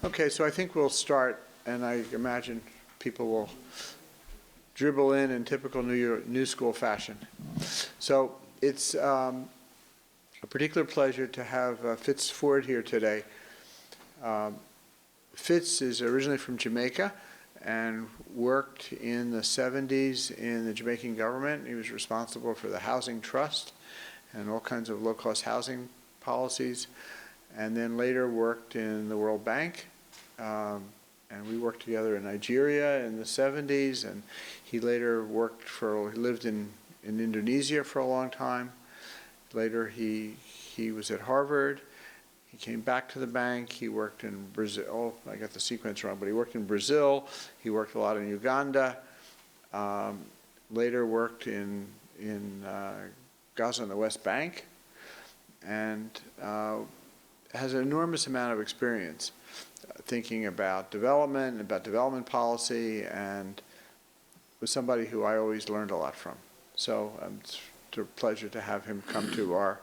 Okay, so I think we'll start, and I imagine people will dribble in typical New School fashion. So it's a particular pleasure to have Fitz Ford here today. Fitz is originally from Jamaica and worked in the 70s in the Jamaican government. He was responsible for the Housing Trust and all kinds of low-cost housing policies, and then later worked in the World Bank. And we worked together in Nigeria in the 70s, and he later he lived in Indonesia for a long time. Later he was at Harvard. He came back to the bank. He worked in Brazil. Oh, I got the sequence wrong, but he worked in Brazil. He worked a lot in Uganda. Later worked in Gaza and the West Bank, and has an enormous amount of experience thinking about development policy, and was somebody who I always learned a lot from. So it's a pleasure to have him come to our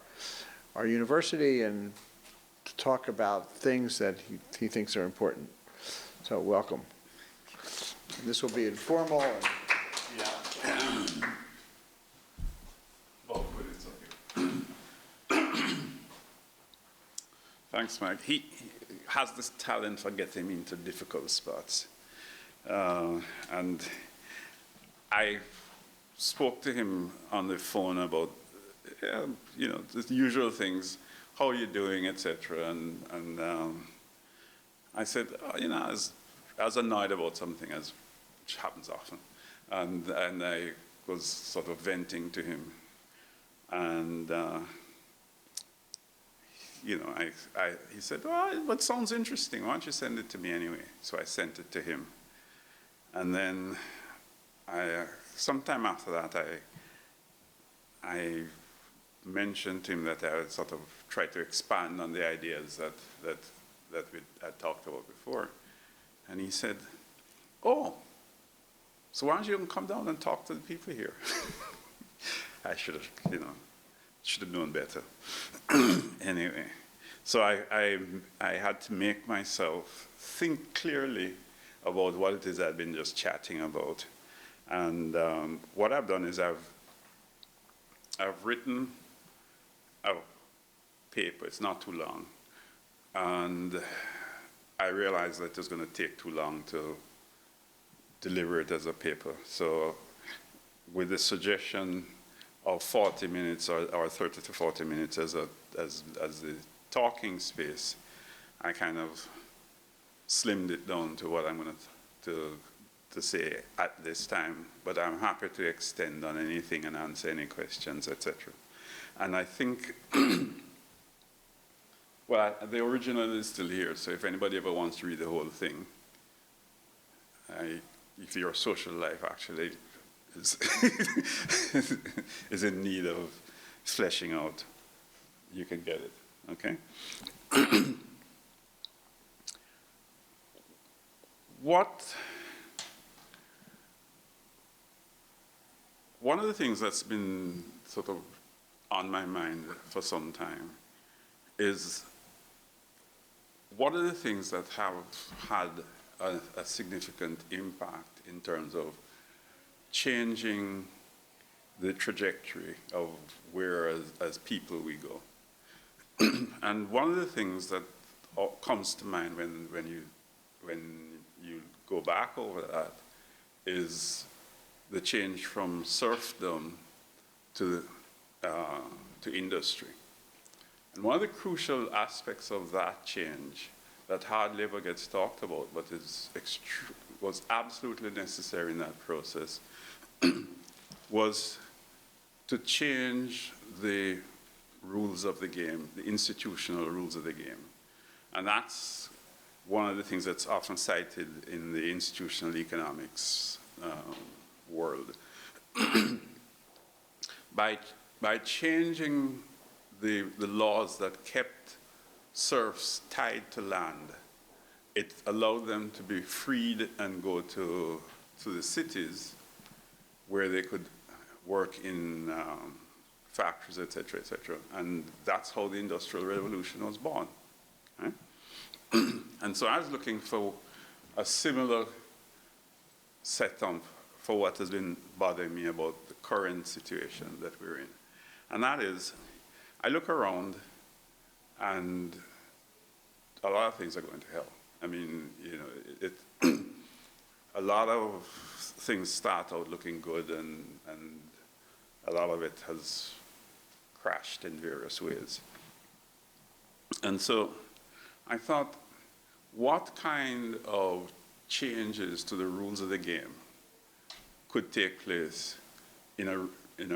university and to talk about things that he thinks are important. So welcome. This will be informal. And yeah. Oh, but it's okay. Thanks, Mike. He has this talent for getting into difficult spots. And I spoke to him on the phone about, the usual things, how are you doing, etc. And I said, I was annoyed about something, which happens often. And I was sort of venting to him. And he said, well, it sounds interesting. Why don't you send it to me anyway? So I sent it to him. And then sometime after that, I mentioned to him that I would sort of try to expand on the ideas that we had talked about before. And he said, oh, so why don't you come down and talk to the people here? I should have known better. Anyway, so I had to make myself think clearly about what it is I've been just chatting about. And what I've done is I've written a paper. It's not too long. And I realized that it was going to take too long to deliver it as a paper. So with the suggestion of 40 minutes or 30 to 40 minutes as the talking space, I kind of slimmed it down to what I'm going to say at this time. But I'm happy to extend on anything and answer any questions, etc. And I think, well, the original is still here, so if anybody ever wants to read the whole thing, if your social life actually is in need of fleshing out, you can get it, okay? One of the things that's been sort of on my mind for some time is what are the things that have had a significant impact in terms of changing the trajectory of where as people we go. And one of the things that comes to mind when you go back over that is the change from serfdom to industry. And one of the crucial aspects of that change that hardly ever gets talked about, but was absolutely necessary in that process, was to change the rules of the game, the institutional rules of the game. And that's one of the things that's often cited in the institutional economics world. By changing the laws that kept serfs tied to land, it allowed them to be freed and go to the cities where they could work in factories, et cetera, et cetera. And that's how the Industrial Revolution was born. Right? And so I was looking for a similar setup for what has been bothering me about the current situation that we're in. And that is, I look around and a lot of things are going to hell. I mean, you know, a lot of things start out looking good and a lot of it has crashed in various ways. And so I thought, what kind of changes to the rules of the game could take place in a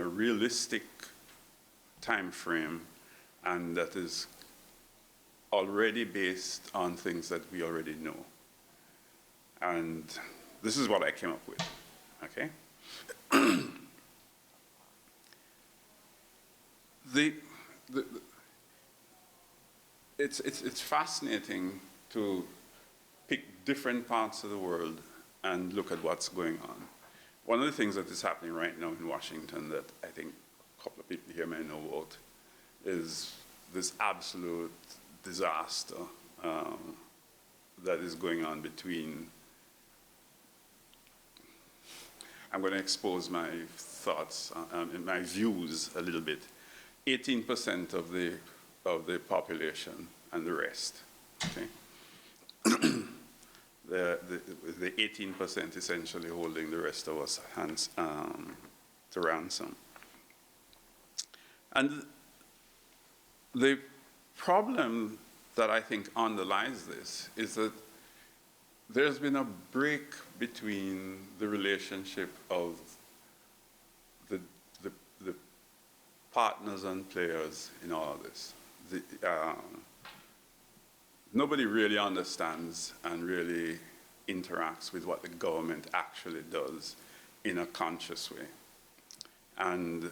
realistic time frame and that is already based on things that we already know. And this is what I came up with, okay? It's fascinating to pick different parts of the world and look at what's going on. One of the things that is happening right now in Washington that I think a couple of people here may know about is this absolute disaster that is going on between, I'm going to expose my thoughts and my views a little bit, 18% of the population and the rest, okay? The 18% essentially holding the rest of us hands to ransom. And the problem that I think underlies this is that there's been a break between the relationship of the partners and players in all of this. Nobody really understands and really interacts with what the government actually does in a conscious way. And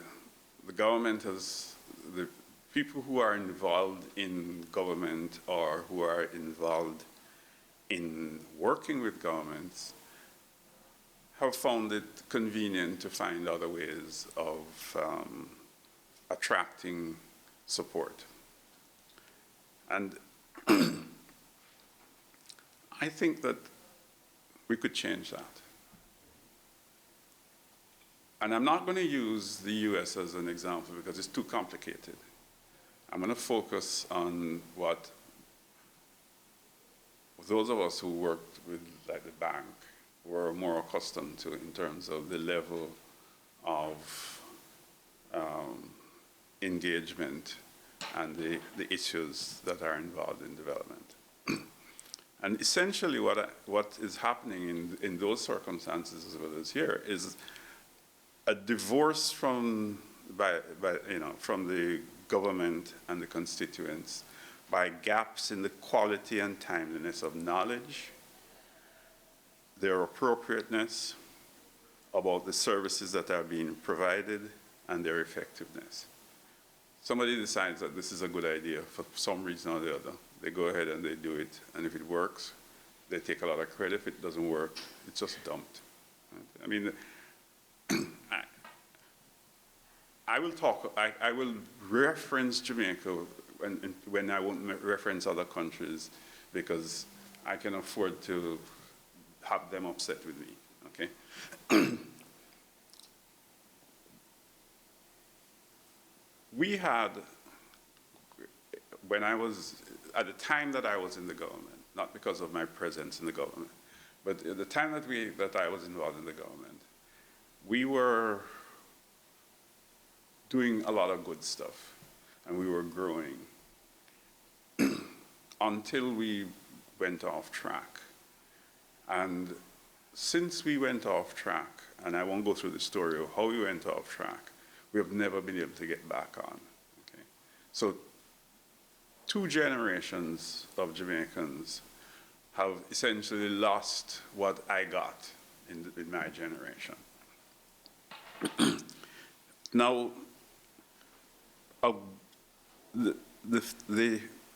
the government has, the people who are involved in government or who are involved in working with governments have found it convenient to find other ways of attracting support. And I think that we could change that. And I'm not going to use the US as an example because it's too complicated. I'm going to focus on what those of us who worked with, like, the bank were more accustomed to in terms of the level of engagement and the issues that are involved in development. And essentially what is happening in those circumstances as well as here is a divorce from the government and the constituents by gaps in the quality and timeliness of knowledge, their appropriateness about the services that are being provided, and their effectiveness. Somebody decides that this is a good idea for some reason or the other. They go ahead and they do it, and if it works, they take a lot of credit. If it doesn't work, it's just dumped. Right? I mean, I will reference Jamaica when I won't reference other countries because I can afford to have them upset with me, okay? We had, at the time that I was in the government, not because of my presence in the government, but at the time that I was involved in the government, we were doing a lot of good stuff, and we were growing until we went off track. And since we went off track, and I won't go through the story of how we went off track, we have never been able to get back on. Okay? So 2 generations of Jamaicans have essentially lost what I got in my generation. Now,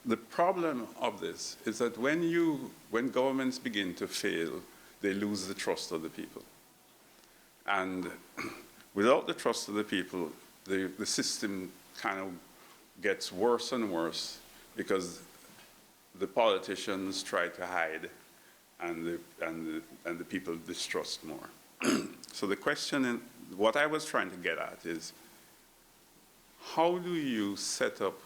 the problem of this is that when governments begin to fail, they lose the trust of the people. And without the trust of the people, the system kind of gets worse and worse because the politicians try to hide, and the people distrust more. So the question, what I was trying to get at is, how do you set up,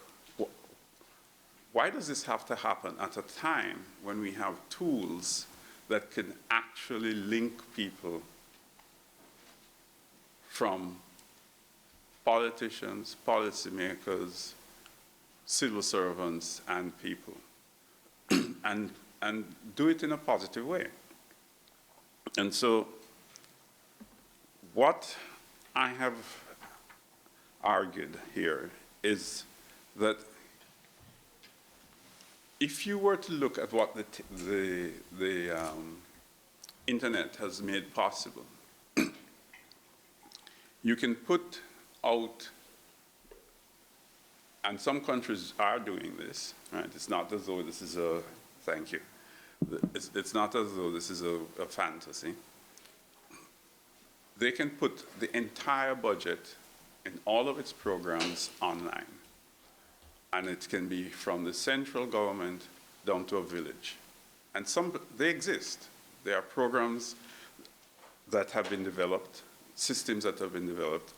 why does this have to happen at a time when we have tools that can actually link people from politicians, policymakers, civil servants, and people, and do it in a positive way? And so what I have argued here is that if you were to look at what the internet has made possible, you can put out, and some countries are doing this, right? It's not as though this is a, thank you. It's not as though this is a fantasy. They can put the entire budget in all of its programs online. And it can be from the central government down to a village. And they exist. There are programs that have been developed, systems that have been developed.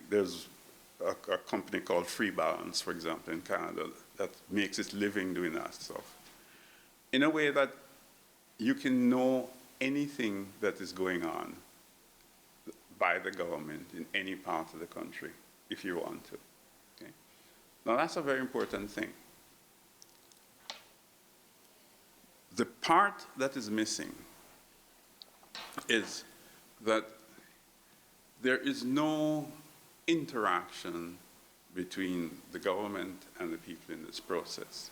There's a company called Free Balance, for example, in Canada, that makes its living doing that stuff, in a way that you can know anything that is going on by the government in any part of the country, if you want to. Okay? Now, that's a very important thing. The part that is missing is that there is no interaction between the government and the people in this process.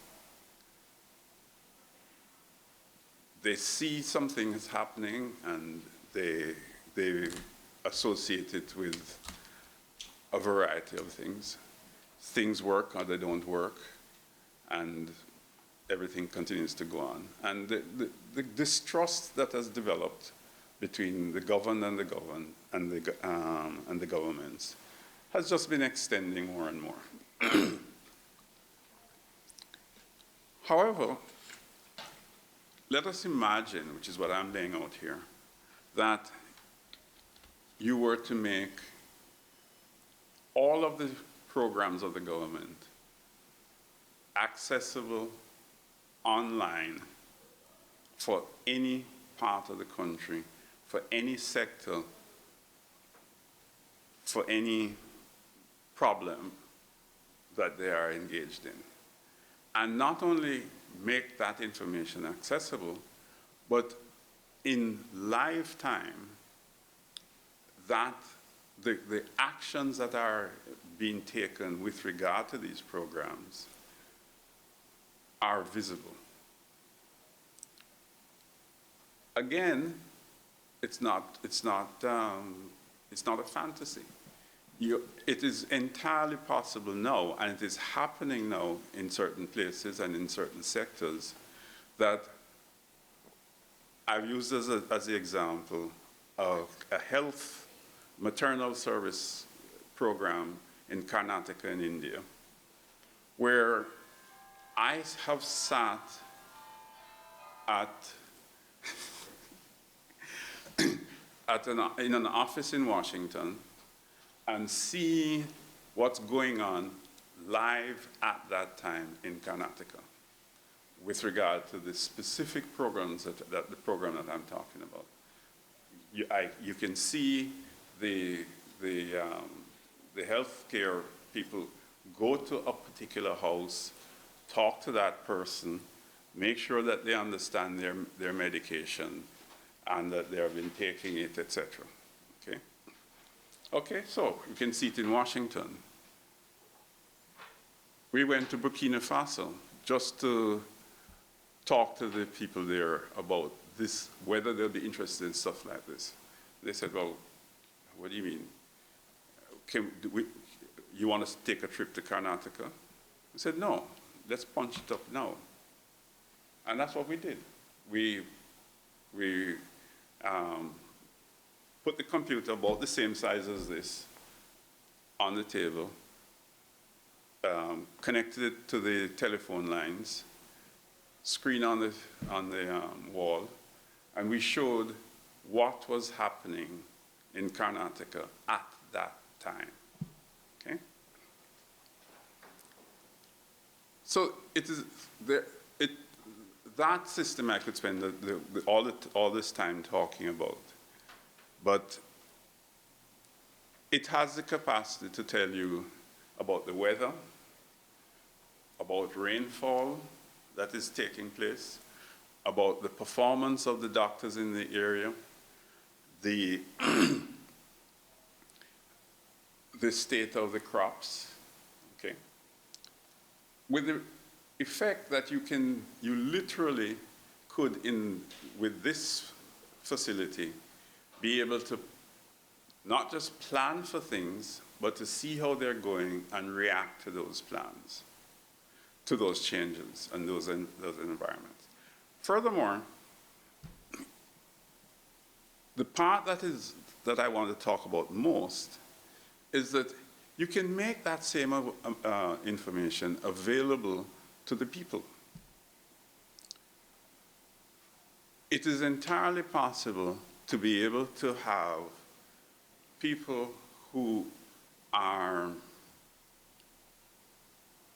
They see something is happening and they associate it with a variety of things. Things work or they don't work, and everything continues to go on. And the distrust that has developed between the governed and the governed and the governments has just been extending more and more. However, let us imagine, which is what I'm laying out here, that you were to make all of the programs of the government accessible online for any part of the country, for any sector, for any problem that they are engaged in. And not only make that information accessible, but in live time, that the actions that are being taken with regard to these programs are visible. Again, it's not a fantasy. It is entirely possible now, and it is happening now in certain places and in certain sectors, that I've used as the example of a health maternal service program in Karnataka in India, where I have sat in an office in Washington and see what's going on live at that time in Karnataka with regard to the specific programs that the program that I'm talking about. You can see the healthcare people go to a particular house, talk to that person, make sure that they understand their medication and that they have been taking it, etc. Okay? Okay, so you can see it in Washington. We went to Burkina Faso just to talk to the people there about this, whether they'll be interested in stuff like this. They said, well, what do you mean? You want us to take a trip to Karnataka? We said, no, let's punch it up now. And that's what we did. We put the computer about the same size as this on the table, connected it to the telephone lines, screen on the wall, and we showed what was happening in Karnataka at that time. Okay? So it is that system I could spend all this time talking about, but it has the capacity to tell you about the weather, about rainfall that is taking place, about the performance of the doctors in the area, the state of the crops, okay? With the effect that you literally could, with this facility, be able to not just plan for things, but to see how they're going and react to those plans, to those changes and those environments. Furthermore, the part that I want to talk about most is that you can make that same information available to the people. It is entirely possible to be able to have people who are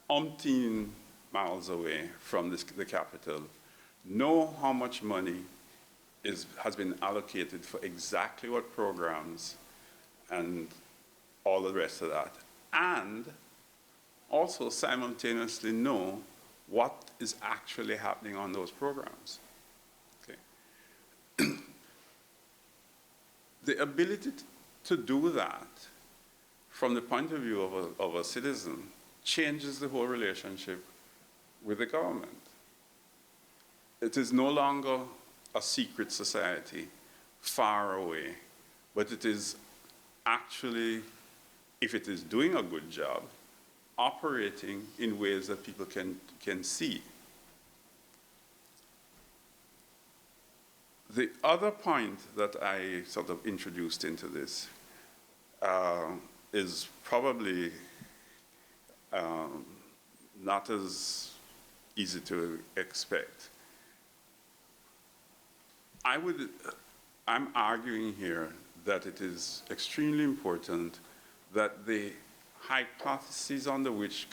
umpteen miles away from the capital know how much money has been allocated for exactly what programs and all the rest of that, and also simultaneously know what is actually happening on those programs. Okay. The ability to do that from the point of view of a citizen changes the whole relationship with the government. It is no longer a secret society far away, but it is actually, if it is doing a good job, operating in ways that people can see. The other point that I sort of introduced into this is probably not as easy to expect. I'm arguing here that it is extremely important that the hypotheses under which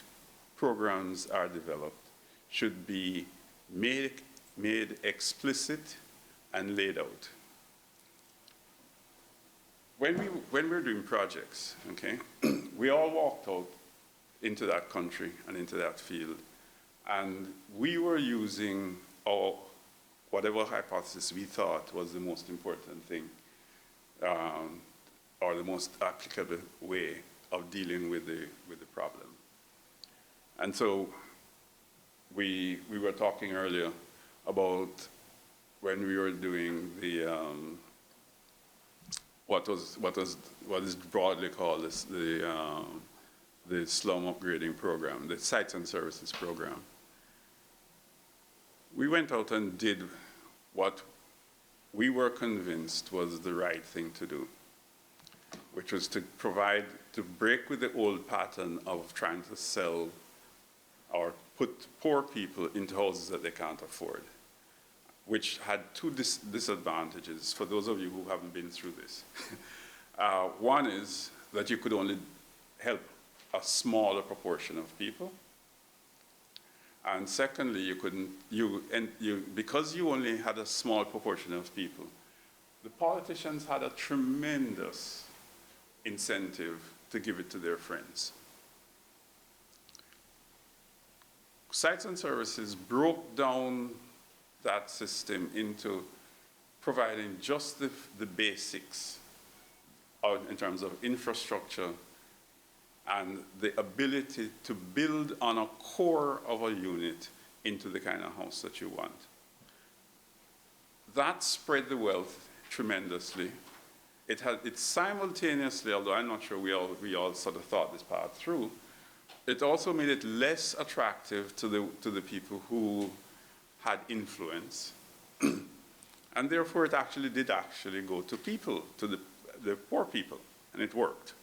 programs are developed should be made explicit and laid out. When we're doing projects, okay, we all walked out into that country and into that field, and we were using whatever hypothesis we thought was the most important thing, or the most applicable way of dealing with the problem. And so we were talking earlier about when we were doing the what is broadly called the slum upgrading program, the sites and services program. We went out and did what we were convinced was the right thing to do, which was to break with the old pattern of trying to sell or put poor people into houses that they can't afford, which had two disadvantages for those of you who haven't been through this. One is that you could only help a smaller proportion of people. And secondly, because you only had a small proportion of people, the politicians had a tremendous incentive to give it to their friends. Sites and services broke down that system into providing just the basics in terms of infrastructure and the ability to build on a core of a unit into the kind of house that you want. That spread the wealth tremendously. It simultaneously, although I'm not sure we all sort of thought this part through, it also made it less attractive to the people who had influence. And therefore it did go to people, to the poor people, and it worked.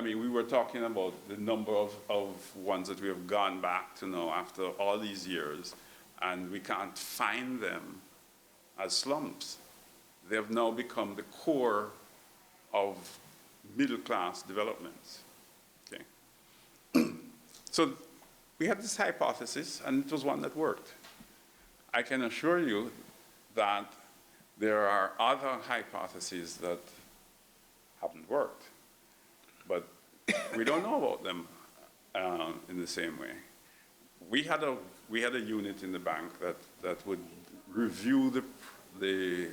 We were talking about the number of ones that we have gone back to now after all these years, and we can't find them as slums. They have now become the core of middle-class development. Okay? So we had this hypothesis, and it was one that worked. I can assure you that there are other hypotheses that haven't worked, but we don't know about them in the same way. We had a unit in the bank that would review the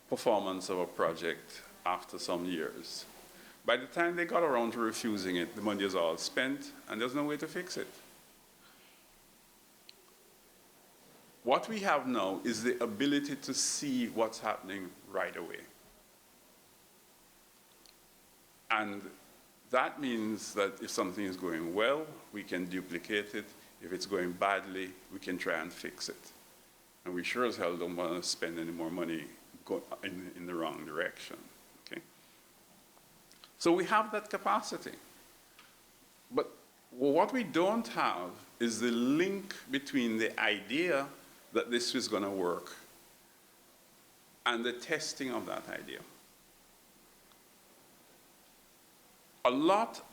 performance of a project after some years. By the time they got around to refusing it, the money is all spent, and there's no way to fix it. What we have now is the ability to see what's happening right away. And that means that if something is going well, we can duplicate it. If it's going badly, we can try and fix it. And we sure as hell don't want to spend any more money in the wrong direction. Okay? So we have that capacity. But what we don't have is the link between the idea that this is going to work and the testing of that idea.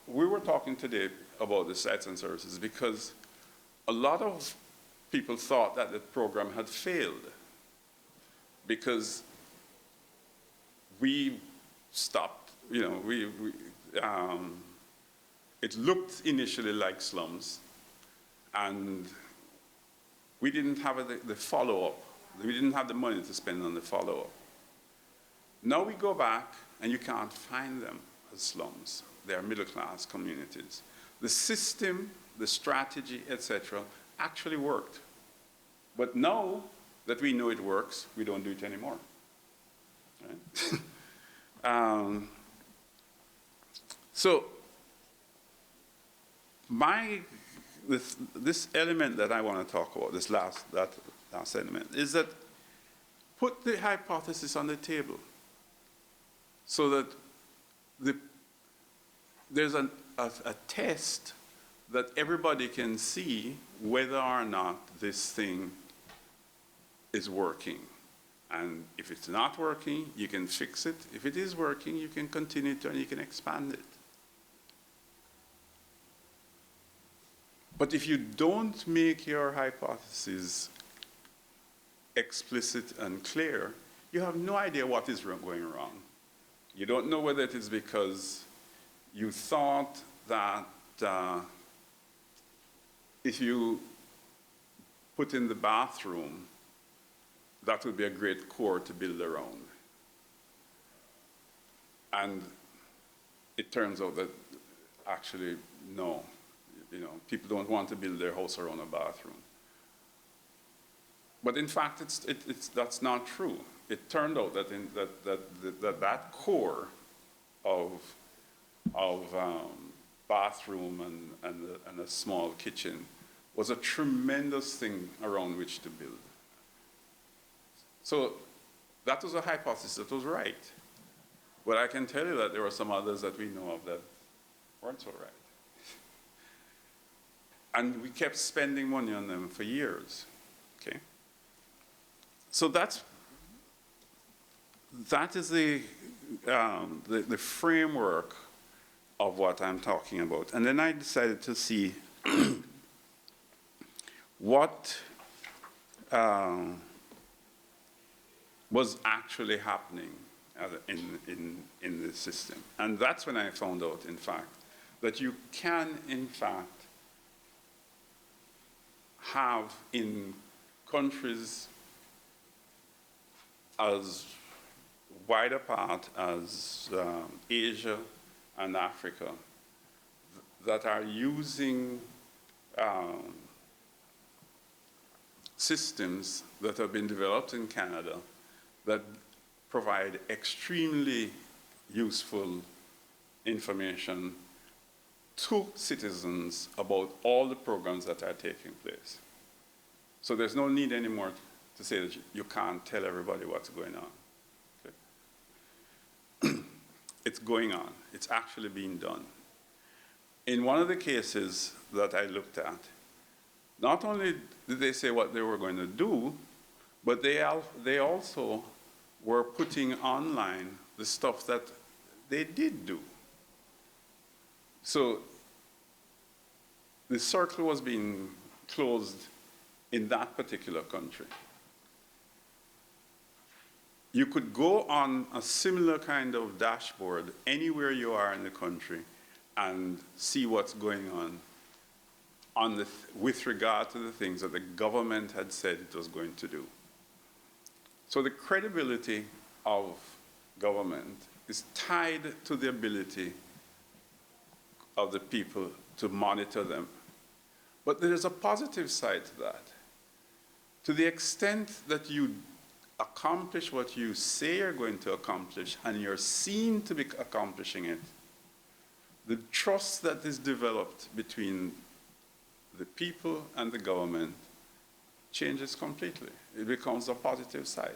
We were talking today about the sites and services because a lot of people thought that the program had failed because we stopped, it looked initially like slums, and we didn't have the follow-up. We didn't have the money to spend on the follow-up. Now we go back, and you can't find them as slums. They are middle-class communities. The system, the strategy, etc., actually worked. But now that we know it works, we don't do it anymore. Right? So this element that I want to talk about, this last element, is that put the hypothesis on the table so that there's a test that everybody can see whether or not this thing is working. And if it's not working, you can fix it. If it is working, you can continue to, and you can expand it. But if you don't make your hypothesis explicit and clear, you have no idea what is going wrong. You don't know whether it is because you thought that if you put in the bathroom, that would be a great core to build around. And it turns out that actually, no. People don't want to build their house around a bathroom. But in fact, that's not true. It turned out that that core of bathroom and a small kitchen was a tremendous thing around which to build. So that was a hypothesis that was right. But I can tell you that there were some others that we know of that weren't so right. And we kept spending money on them for years. Okay? So that is the framework of what I'm talking about. And then I decided to see what was actually happening in the system. And that's when I found out, in fact, that you can, in fact, have in countries as wide apart as Asia and Africa that are using systems that have been developed in Canada that provide extremely useful information to citizens about all the programs that are taking place. So there's no need anymore to say that you can't tell everybody what's going on. Okay? It's going on. It's actually being done. In one of the cases that I looked at, not only did they say what they were going to do, but they also were putting online the stuff that they did do. So the circle was being closed in that particular country. You could go on a similar kind of dashboard anywhere you are in the country and see what's going on with regard to the things that the government had said it was going to do. So the credibility of government is tied to the ability of the people to monitor them. But there is a positive side to that. To the extent that you accomplish what you say you're going to accomplish and you're seen to be accomplishing it, the trust that is developed between the people and the government changes completely. It becomes a positive side.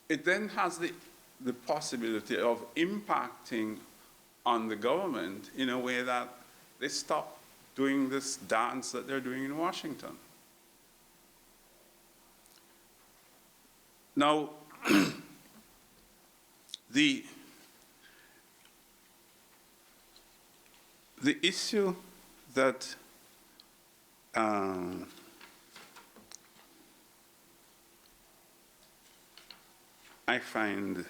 It then has the possibility of impacting on the government in a way that they stop doing this dance that they're doing in Washington. Now, the issue that I find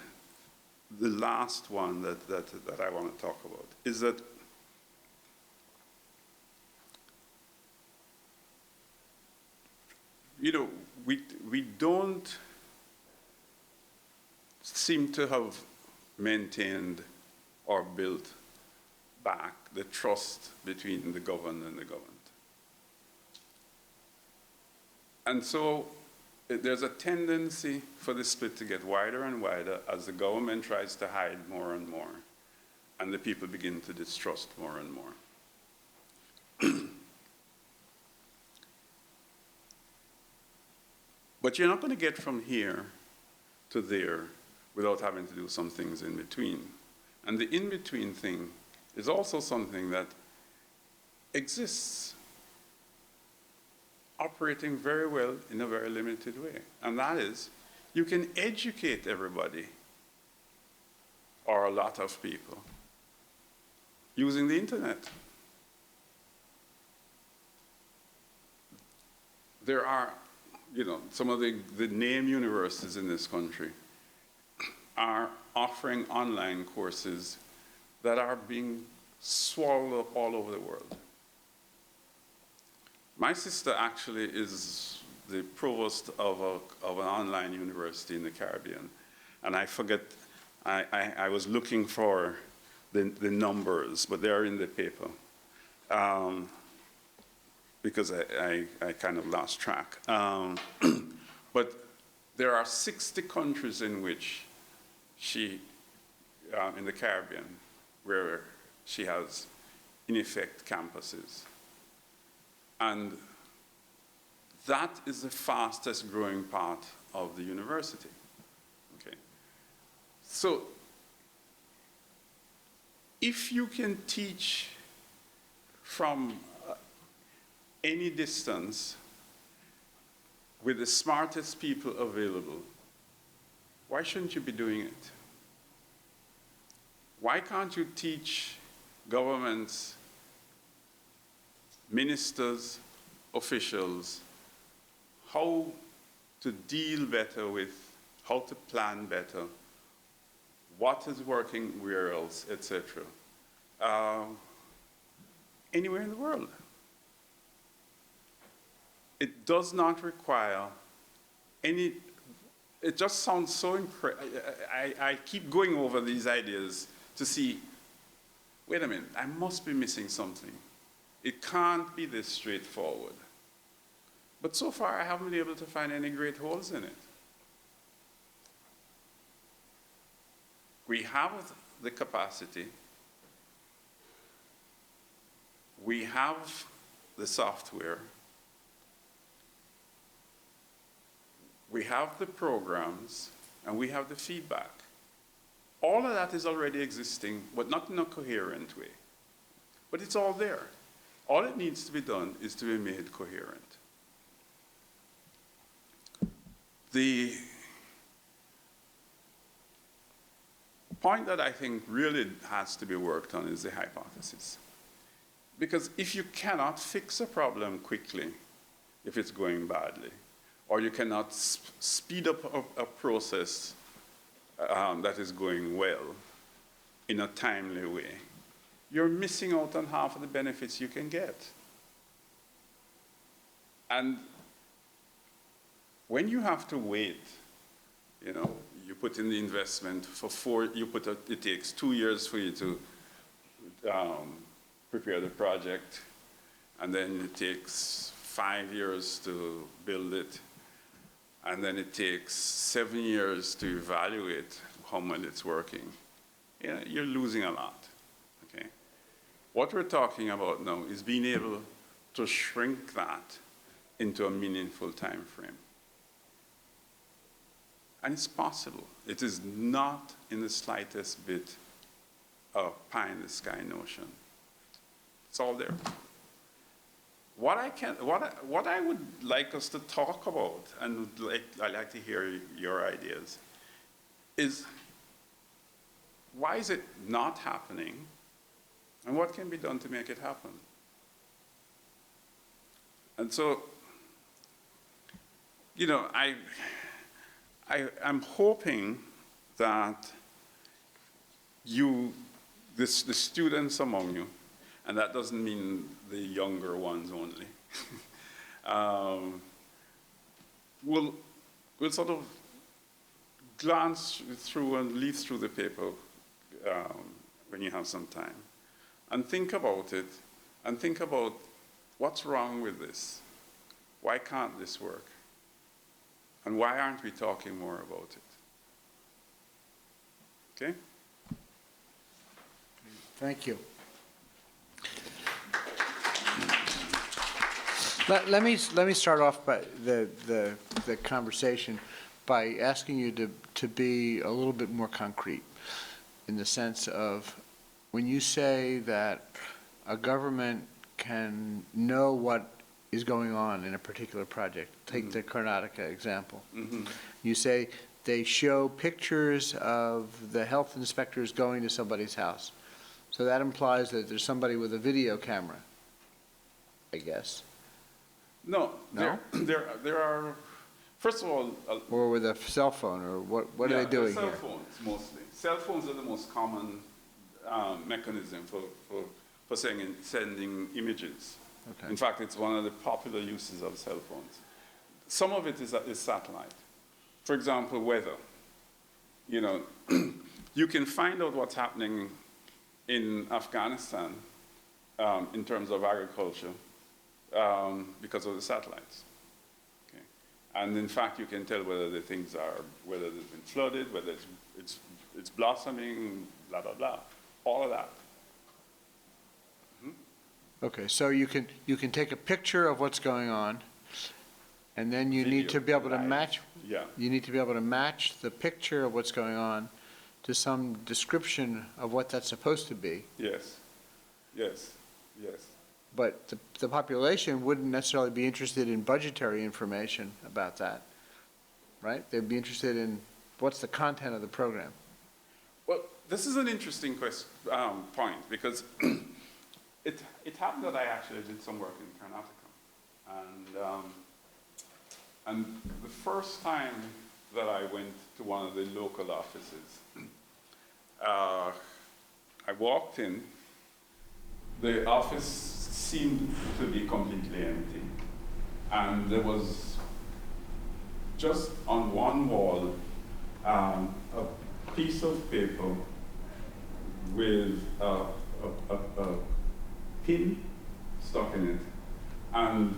the last one that I want to talk about is that we don't seem to have maintained or built back the trust between the governed and the governed. And so there's a tendency for the split to get wider and wider as the government tries to hide more and more, and the people begin to distrust more and more. But you're not going to get from here to there without having to do some things in between. And the in-between thing is also something that exists, operating very well in a very limited way. And that is, you can educate everybody, or a lot of people, using the internet. There are, some of the name universities in this country are offering online courses that are being swallowed up all over the world. My sister actually is the provost of an online university in the Caribbean. And I forget, I was looking for the numbers, but they're in the paper. Because I kind of lost track. But there are 60 countries in which she, in the Caribbean, where she has, in effect, campuses. And that is the fastest growing part of the university. Okay. So if you can teach from any distance with the smartest people available, why shouldn't you be doing it? Why can't you teach governments, ministers, officials, how to deal better with, how to plan better, what is working where else, etc. Anywhere in the world. It does not require any, it just sounds so I keep going over these ideas to see, wait a minute, I must be missing something. It can't be this straightforward. But so far, I haven't been able to find any great holes in it. We have the capacity. We have the software. We have the programs, and we have the feedback. All of that is already existing, but not in a coherent way. But it's all there. All it needs to be done is to be made coherent. The point that I think really has to be worked on is the hypothesis. Because if you cannot fix a problem quickly, if it's going badly, or you cannot speed up a process that is going well in a timely way, you're missing out on half of the benefits you can get. And when you have to wait, you know, you put in the investment for it takes 2 years for you to prepare the project, and then it takes 5 years to build it, and then it takes 7 years to evaluate how well it's working. You know, you're losing a lot, okay? What we're talking about now is being able to shrink that into a meaningful time frame. And it's possible. It is not in the slightest bit a pie-in-the-sky notion. It's all there. What I would like us to talk about, and I'd like to hear your ideas, is why is it not happening, and what can be done to make it happen? And so, you know, I'm hoping that the students among you, and that doesn't mean the younger ones only, will sort of glance through and leaf through the paper when you have some time, and think about it, and think about what's wrong with this. Why can't this work? And why aren't we talking more about it? Okay? Thank you. Let me start off by the conversation by asking you to be a little bit more concrete, in the sense of when you say that a government can know what is going on in a particular project. Take the Karnataka example. You say they show pictures of the health inspectors going to somebody's house. So that implies that there's somebody with a video camera, I guess. No? There are, first of all... or with a cell phone, or what are they doing here? Cell phones, mostly. Cell phones are the most common mechanism for sending images. Okay. In fact, it's one of the popular uses of cell phones. Some of it is satellite. For example, weather. You know, you can find out what's happening in Afghanistan in terms of agriculture because of the satellites. Okay. And in fact, you can tell whether the things whether it's been flooded, whether it's blossoming, blah, blah, blah. All of that. Okay, so you can take a picture of what's going on, and then you need to be able to match. Yeah. You need to be able to match the picture of what's going on to some description of what that's supposed to be. Yes. Yes. Yes. But the population wouldn't necessarily be interested in budgetary information about that, right? They'd be interested in what's the content of the program. Well, this is an interesting point, because it happened that I actually did some work in Karnataka. And the first time that I went to one of the local offices, I walked in, the office seemed to be completely empty. And there was just on one wall a piece of paper with a pin stuck in it and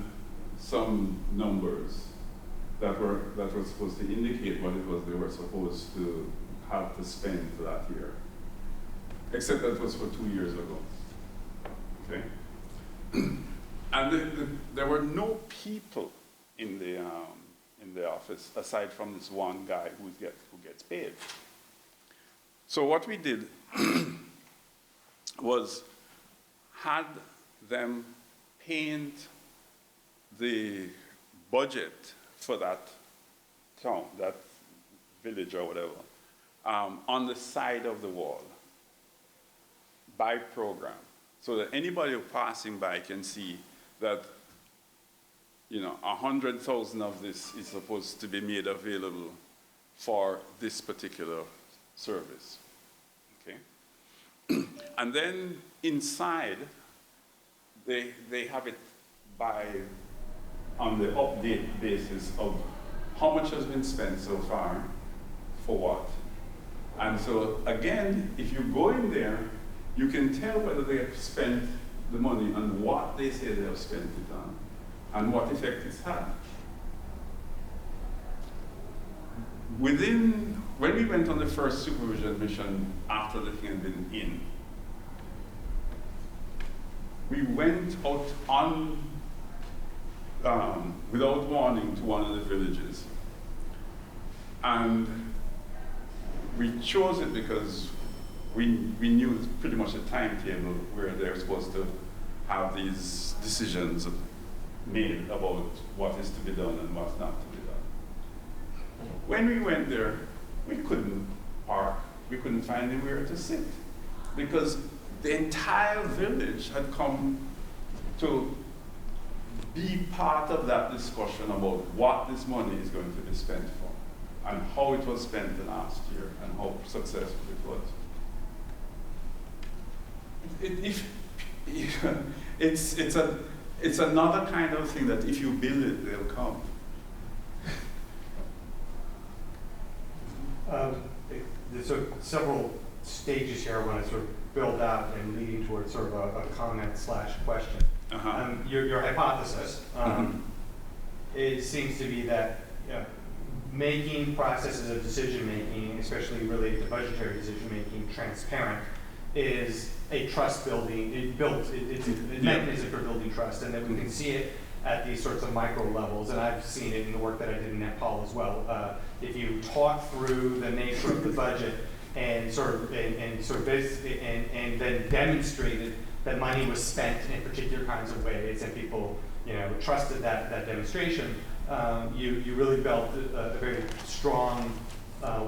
some numbers that were supposed to indicate what it was they were supposed to have to spend for that year. Except that was for 2 years ago. Okay? And there were no people in the office aside from this one guy who gets paid. So what we did was had them paint the budget for that town, that village or whatever, on the side of the wall by program, so that anybody passing by can see that, you know, 100,000 of this is supposed to be made available for this particular service, okay? And then inside, they have it on the update basis of how much has been spent so far, for what. And so again, if you go in there, you can tell whether they have spent the money on what they say they have spent it on and what effect it's had. When we went on the first supervision mission after the thing had been in, we went out without warning to one of the villages. And we chose it because we knew pretty much the timetable where they're supposed to have these decisions made about what is to be done and what's not to be done. When we went there, we couldn't park. We couldn't find anywhere to sit because the entire village had come to be part of that discussion about what this money is going to be spent for and how it was spent the last year and how successful it was. It's another kind of thing that if you build it, they'll come. There's sort of several stages here I want to sort of build out and leading towards sort of a comment / question. Your hypothesis, it seems to be that making processes of decision making, especially related to budgetary decision making, transparent is a trust building. It's a mechanism for building trust, and that we can see it at these sorts of micro levels. And I've seen it in the work that I did in Nepal as well. If you talk through the nature of the budget and and then demonstrated that money was spent in particular kinds of ways, and people, trusted that demonstration, you really built a very strong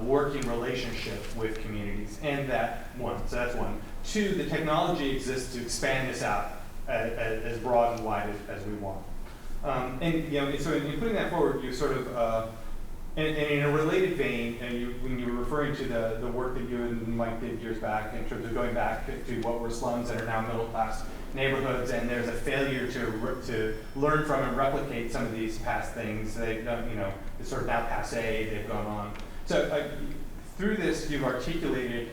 working relationship with communities, and so that's one. Two, the technology exists to expand this out as broad and wide as we want. So in putting that forward, you sort of, and in a related vein, when you were referring to the work that you and Mike did years back in terms of going back to what were slums that are now middle class neighborhoods, and there's a failure to learn from and replicate some of these past things. They've done, it's sort of now passé, they've gone on. So through this, you've articulated,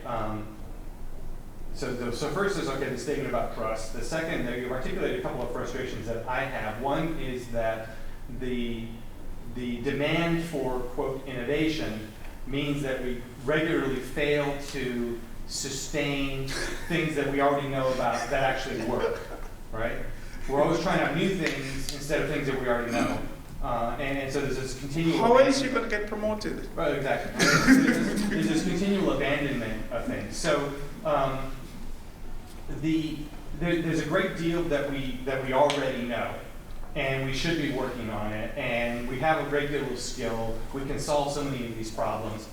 so first is, the statement about trust. The second, you've articulated a couple of frustrations that I have. One is that the demand for, quote, innovation means that we regularly fail to sustain things that we already know about that actually work, right? We're always trying out new things instead of things that we already know. And so there's this continual... How else are you going to get promoted? Right, exactly. There's this continual abandonment of things. So there's a great deal that we already know, and we should be working on it, and we have a great deal of skill. We can solve so many of these problems.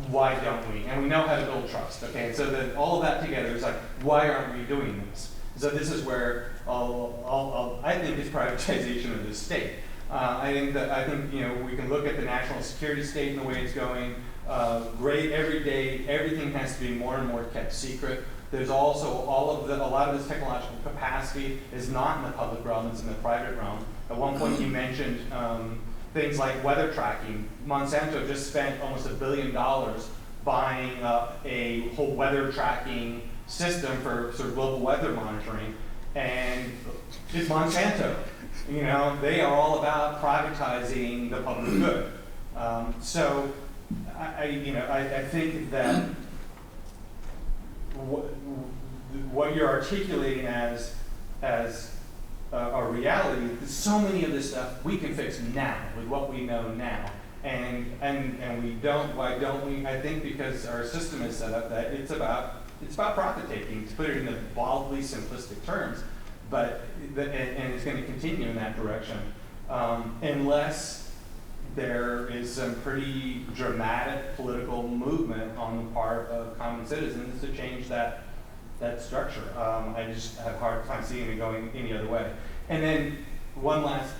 Why don't we? And we know how to build trust, okay? And so all of that together is like, why aren't we doing this? So this is where I think it's privatization of the state. I think we can look at the national security state and the way it's going. Great, every day, everything has to be more and more kept secret. There's also a lot of this technological capacity is not in the public realm, it's in the private realm. At one point you mentioned things like weather tracking. Monsanto just spent almost $1 billion buying up a whole weather tracking system for sort of global weather monitoring, and it's Monsanto. They are all about privatizing the public good. So I think that what you're articulating as a reality, so many of this stuff we can fix now with what we know now, and we don't. Why don't we? I think because our system is set up that it's about profit taking, to put it in the baldly simplistic terms. and it's going to continue in that direction, unless there is some pretty dramatic political movement on the part of common citizens to change that structure. I just have a hard time seeing it going any other way. And then one last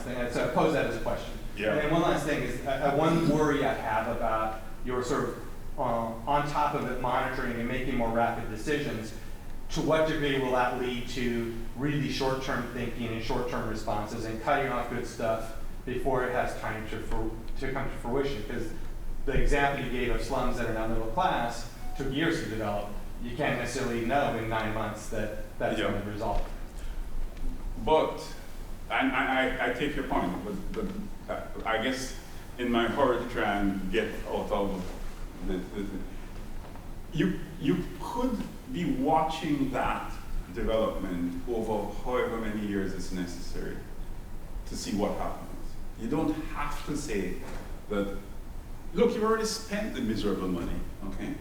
thing. So I pose that as a question. Yeah. And then one last thing is one worry I have about your sort of on top of it monitoring and making more rapid decisions. To what degree will that lead to really short-term thinking and short-term responses and cutting off good stuff before it has time to come to fruition? Because the example you gave of slums that are now middle class took years to develop. You can't necessarily know in 9 months that that's going to resolve. But, and I take your point, but I guess in my hurry to try and get out of you could be watching that development over however many years it's necessary to see what happens. You don't have to say that, look, you've already spent the miserable money, okay?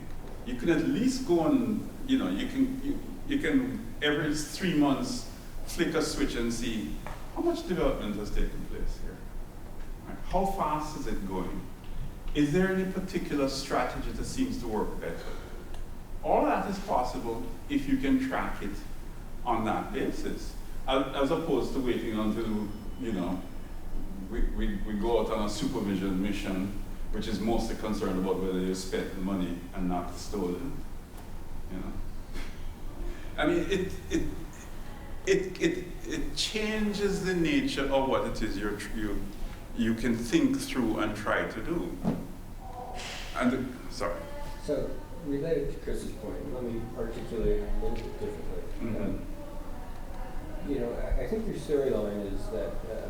You can at least go on, you can every 3 months flick a switch and see how much development has taken place here. Right? How fast is it going? Is there any particular strategy that seems to work better? All that is possible if you can track it on that basis, as opposed to waiting until, we go out on a supervision mission, which is mostly concerned about whether you spent the money and not stolen. I mean, it changes the nature of what it is you can think through and try to do. And sorry. So related to Chris's point, let me articulate it a little bit differently. Mm-hmm. I think your storyline is that the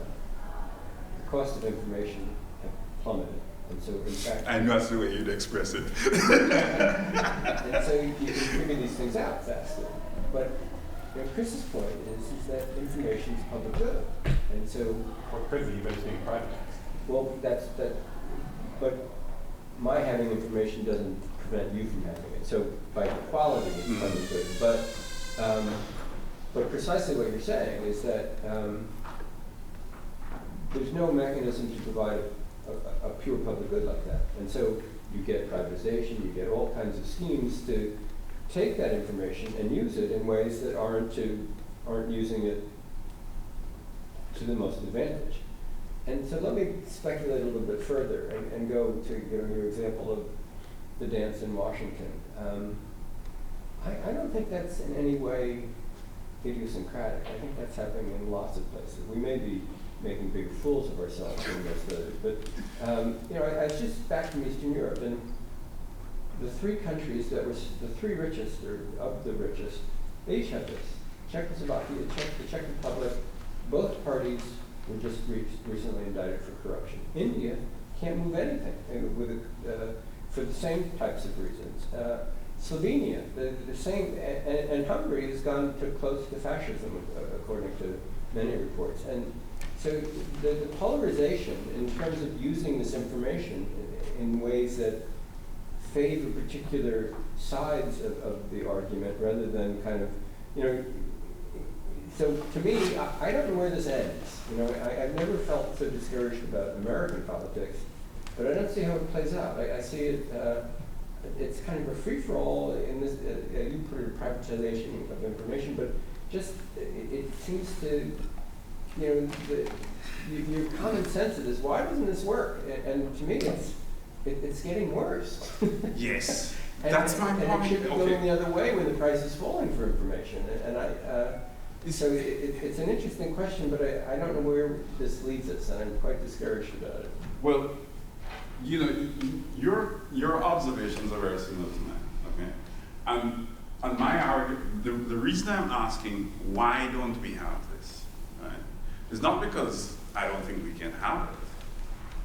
cost of information have plummeted. And so, in fact, I know that's the way you'd express it. and so you can figure these things out faster. But Chris's point is that information is public good, and so. Or could be, but it's being privatized. Well, but my having information doesn't prevent you from having it. So by equality, it's public good. But precisely what you're saying is that there's no mechanism to provide a pure public good like that. And so you get privatization, you get all kinds of schemes to take that information and use it in ways that aren't using it to the most advantage. And so let me speculate a little bit further and go to your example of the dance in Washington. I don't think that's in any way idiosyncratic. I think that's happening in lots of places. We may be making big fools of ourselves in most others, but I was just back from Eastern Europe, and the 3 countries that were the 3 richest, or of the richest, they each have this. Czechoslovakia, the Czech Republic, both parties were just recently indicted for corruption. India can't move anything for the same types of reasons. Slovenia, the same, and Hungary has gone close to fascism, according to many reports. And so the polarization in terms of using this information in ways that favor particular sides of the argument rather than kind of, so to me, I don't know where this ends. I've never felt so discouraged about American politics, but I don't see how it plays out. I see it, it's kind of a free-for-all in this, you put it privatization of information, but just, it seems to, your common sense of this, why doesn't this work? And to me, it's getting worse. Yes, and, that's my point. And it should be going the other way when the price is falling for information. So it's an interesting question, but I don't know where this leads us, and I'm quite discouraged about it. Well, your observations are very similar to mine, okay? And my argument, the reason I'm asking why don't we have this, right, is not because I don't think we can have it.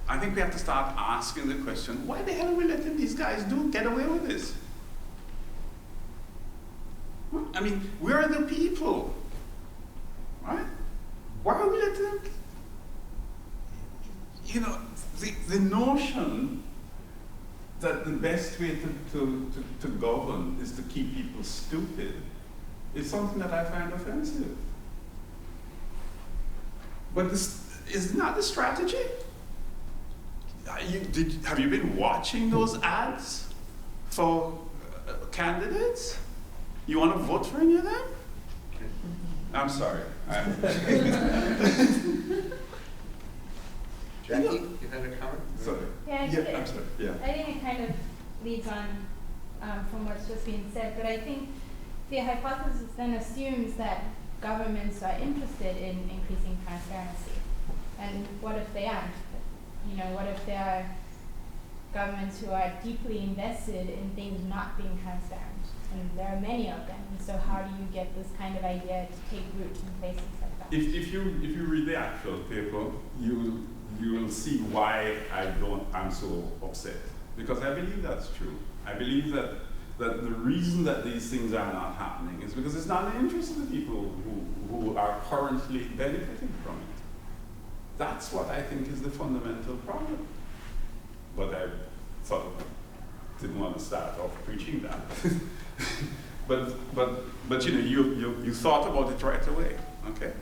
I think we have to start asking the question, why the hell are we letting these guys get away with this? I mean, we're the people, right? Why are we letting them? The notion that the best way to govern is to keep people stupid is something that I find offensive. But this is not the strategy. Have you been watching those ads for candidates? You want to vote for any of them? I'm sorry. Jackie, you had a comment? Sorry. Yeah, I'm sorry. Yeah. I think it kind of leads on from what's just been said, but I think the hypothesis then assumes that governments are interested in increasing transparency. And what if they aren't? You know, what if there are governments who are deeply invested in things not being transparent? And there are many of them. And so how do you get this kind of idea to take root in places like that? If you read the actual paper, you will see why I'm so upset. Because I believe that's true. I believe that the reason that these things are not happening is because it's not in the interest of the people who are currently benefiting from it. That's what I think is the fundamental problem. But I sort of didn't want to start off preaching that. but you know, you thought about it right away, okay?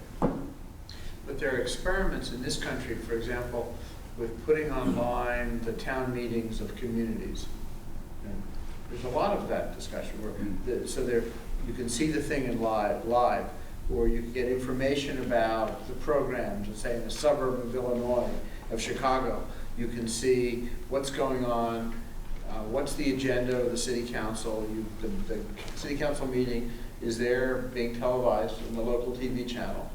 But there are experiments in this country, for example, with putting online the town meetings of communities. And there's a lot of that discussion where, you can see the thing in live, or you can get information about the programs, let's say in a suburb of Illinois, of Chicago. You can see what's going on, what's the agenda of the city council. The city council meeting is there being televised in the local TV channel.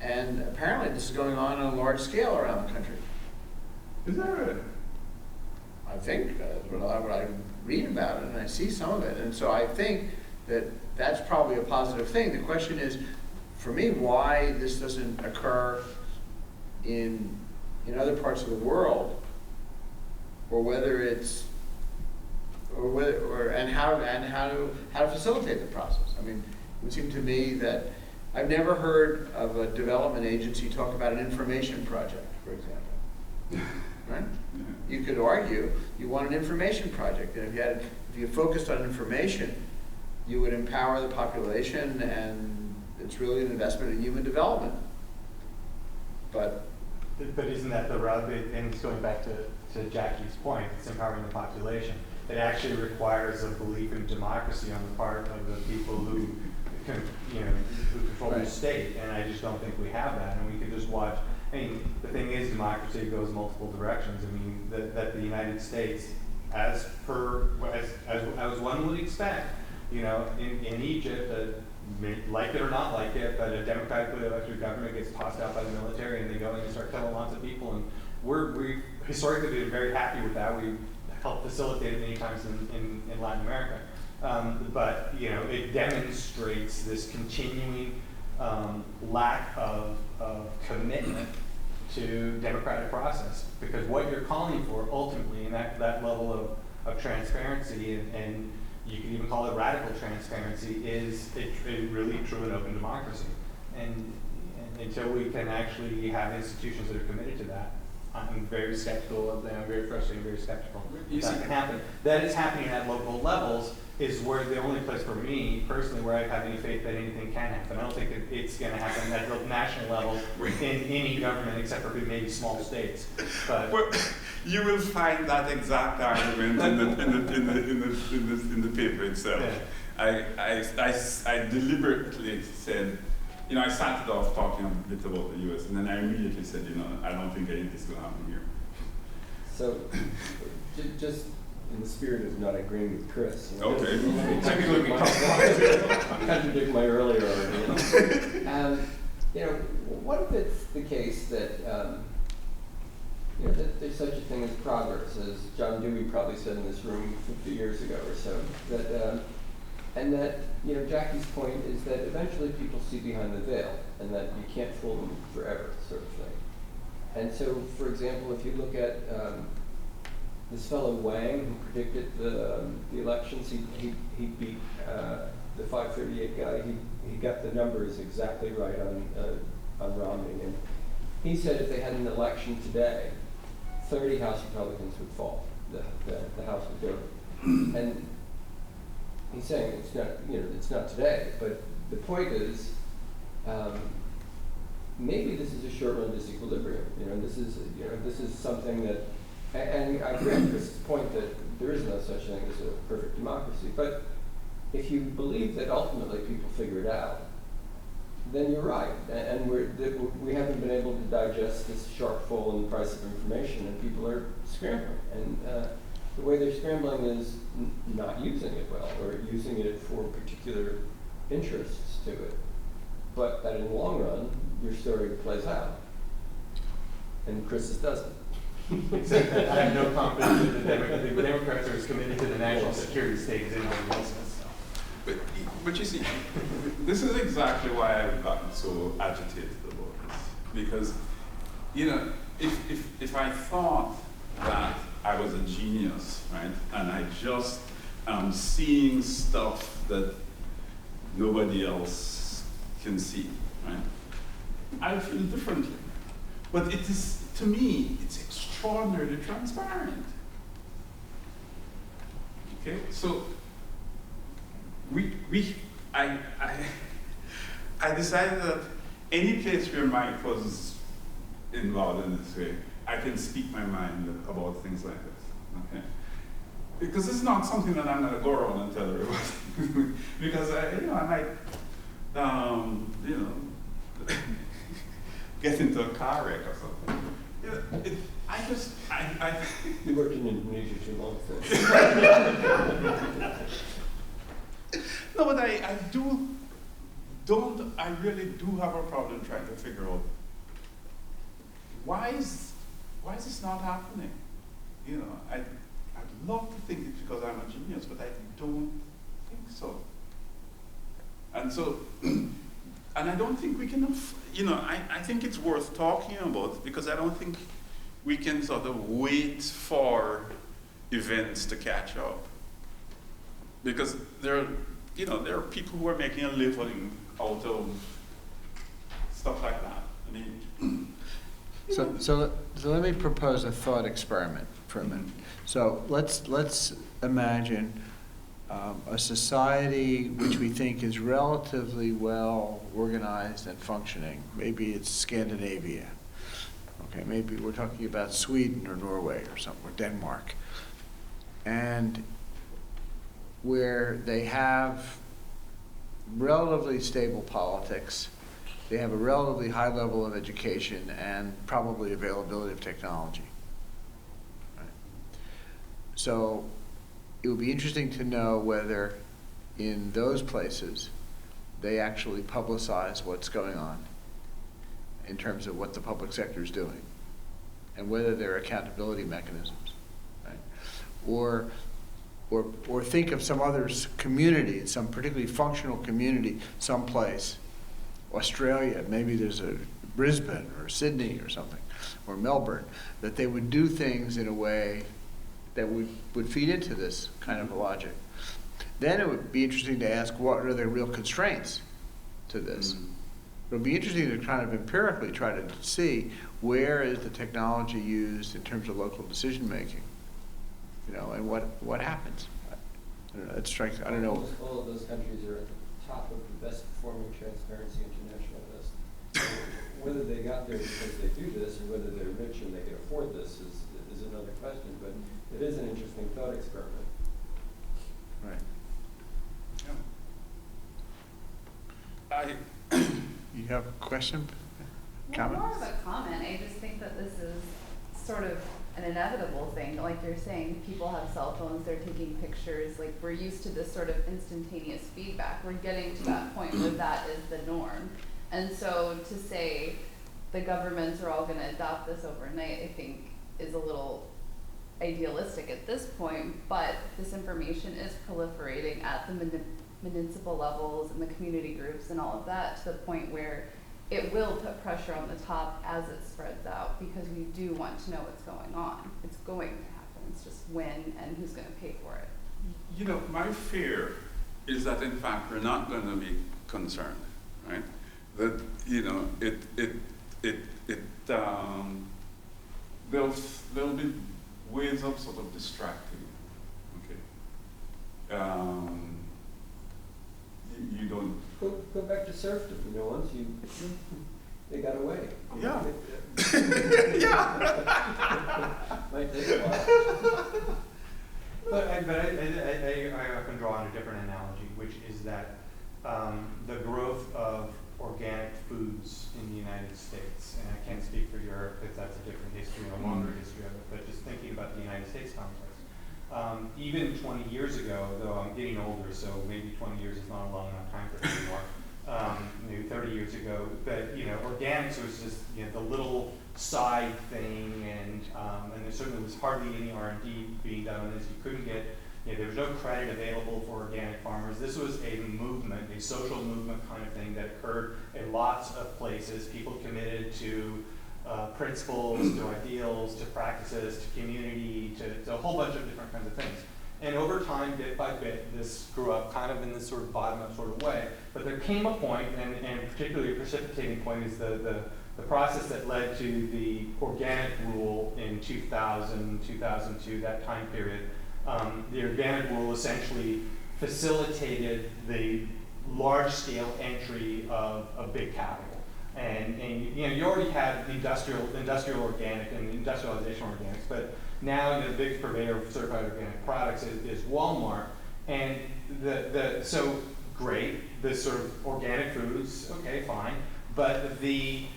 And apparently this is going on a large scale around the country. Is that right? I think what I read about it, and I see some of it. And so I think that that's probably a positive thing. The question is, for me, why this doesn't occur in other parts of the world, or whether it's, and how to facilitate the process. I mean, it would seem to me that I've never heard of a development agency talk about an information project, for example. Right? Yeah. You could argue you want an information project, and if you focused on information, you would empower the population, and it's really an investment in human development. But isn't that the rub? And it's going back to Jackie's point, it's empowering the population. It actually requires a belief in democracy on the part of the people who control the state, and I just don't think we have that. And we could just watch. I mean, the thing is, democracy goes multiple directions. I mean, that the United States, as one would expect, in Egypt, like it or not like it, but a democratically elected government gets tossed out by the military, and they go and they start killing lots of people. And we've historically been very happy with that. We've helped facilitate it many times in Latin America. But it demonstrates this continuing lack of commitment to democratic process, because what you're calling for ultimately in that level of transparency, and you can even call it radical transparency, is a really true and open democracy. And until we can actually have institutions that are committed to that, I'm very skeptical of them. I'm very frustrated, very skeptical that can happen. That is happening at local levels is where the only place for me personally where I have any faith that anything can happen. I don't think that it's going to happen at the national level in any government except for maybe small states. But well, you will find that exact argument in the paper itself. Yeah. I deliberately said, I started off talking a bit about the U.S. and then I immediately said, I don't think any of this will happen here. So, just in the spirit of not agreeing with Chris. Okay. Contradict my earlier argument. What if it's the case that that there's such a thing as progress, as John Dewey probably said in this room 50 years ago or so, that and that Jackie's point is that eventually people see behind the veil, and that you can't fool them forever, sort of thing. And so, for example, if you look at this fellow Wang, who predicted the elections, he beat the 538 guy. He got the numbers exactly right on Romney, and he said if they had an election today, 30 House Republicans would fall. The House would go, and he's saying it's not today, but the point is, maybe this is a short-run disequilibrium. This is something that, and I grant Chris's point that there is no such thing as a perfect democracy. But if you believe that ultimately people figure it out, then you're right. And we haven't been able to digest this sharp fall in the price of information, and people are scrambling. And the way they're scrambling is not using it well, or using it for particular interests to it. But that in the long run, your story plays out. And Chris's doesn't. Except that I have no confidence that the Democrats are as committed to the national security state as anybody else is. So. But you see, this is exactly why I've gotten so agitated about this. Because, if I thought that I was a genius, right, and I just am seeing stuff that nobody else can see, right, I feel differently. But it is, to me, it's extraordinarily transparent. Okay, so I decided that any place where Mike was involved in this way, I can speak my mind about things like this. Okay, because it's not something that I'm going to go around and tell everybody. Because I might, get into a car wreck or something. You worked in Indonesia too long. No, but I really do have a problem trying to figure out why is this not happening? I'd love to think it's because I'm a genius, but I don't think so. And so, and I don't think we can, I think it's worth talking about, because I don't think we can sort of wait for events to catch up. Because there are people who are making a living out of stuff like that. I mean, So let me propose a thought experiment for a minute. So let's imagine a society which we think is relatively well organized and functioning. Maybe it's Scandinavia. Okay, maybe we're talking about Sweden or Norway or something, or Denmark. And where they have relatively stable politics, they have a relatively high level of education and probably availability of technology. Right? So it would be interesting to know whether in those places they actually publicize what's going on in terms of what the public sector is doing, and whether there are accountability mechanisms, right? Or think of some other community, some particularly functional community, someplace, Australia, maybe there's a Brisbane or Sydney or something, or Melbourne, that they would do things in a way that would feed into this kind of a logic. Then it would be interesting to ask, what are the real constraints to this? Mm-hmm. It would be interesting to kind of empirically try to see where is the technology used in terms of local decision making, and what happens. I don't know. It strikes. I don't know. All of those countries are at the top of the best performing Transparency International list. So whether they got there because they do this, or whether they're rich and they can afford this, is another question. But it is an interesting thought experiment. Right. Yeah. You have a question? Well, more of a comment. I just think that this is sort of an inevitable thing. Like you're saying, people have cell phones, they're taking pictures. Like, we're used to this sort of instantaneous feedback. We're getting to that point where that is the norm. And so to say the governments are all going to adopt this overnight, I think is a little idealistic at this point. But this information is proliferating at the municipal levels and the community groups and all of that, to the point where it will put pressure on the top as it spreads out, because we do want to know what's going on. It's going to happen. It's just when and who's going to pay for it. My fear is that in fact we're not going to be concerned, right? That there'll be ways of sort of distracting. Okay. You don't Go back to serfdom. Once they got away. Yeah. Might take a while. But I often draw on a different analogy, which is that the growth of organic foods in the United States, and I can't speak for Europe because that's a different history, a longer history of it, but just thinking about the United States context. Even 20 years ago, though I'm getting older, so maybe 20 years is not a long enough time for me anymore, maybe 30 years ago, but organics was just the little side thing, and there certainly was hardly any R&D being done on this. You couldn't get, there was no credit available for organic farmers. This was a movement, a social movement kind of thing that occurred in lots of places. People committed to principles, to ideals, to practices, to community, to a whole bunch of different kinds of things. And over time, bit by bit, this grew up kind of in this sort of bottom-up sort of way. But there came a point, and particularly a precipitating point is the process that led to the organic rule in 2000, 2002, that time period. The organic rule essentially facilitated the large-scale entry of big capital. And you already had industrial organic and industrialization organics, but now the biggest purveyor of certified organic products is Walmart. And so great, this sort of organic foods, okay, fine, but the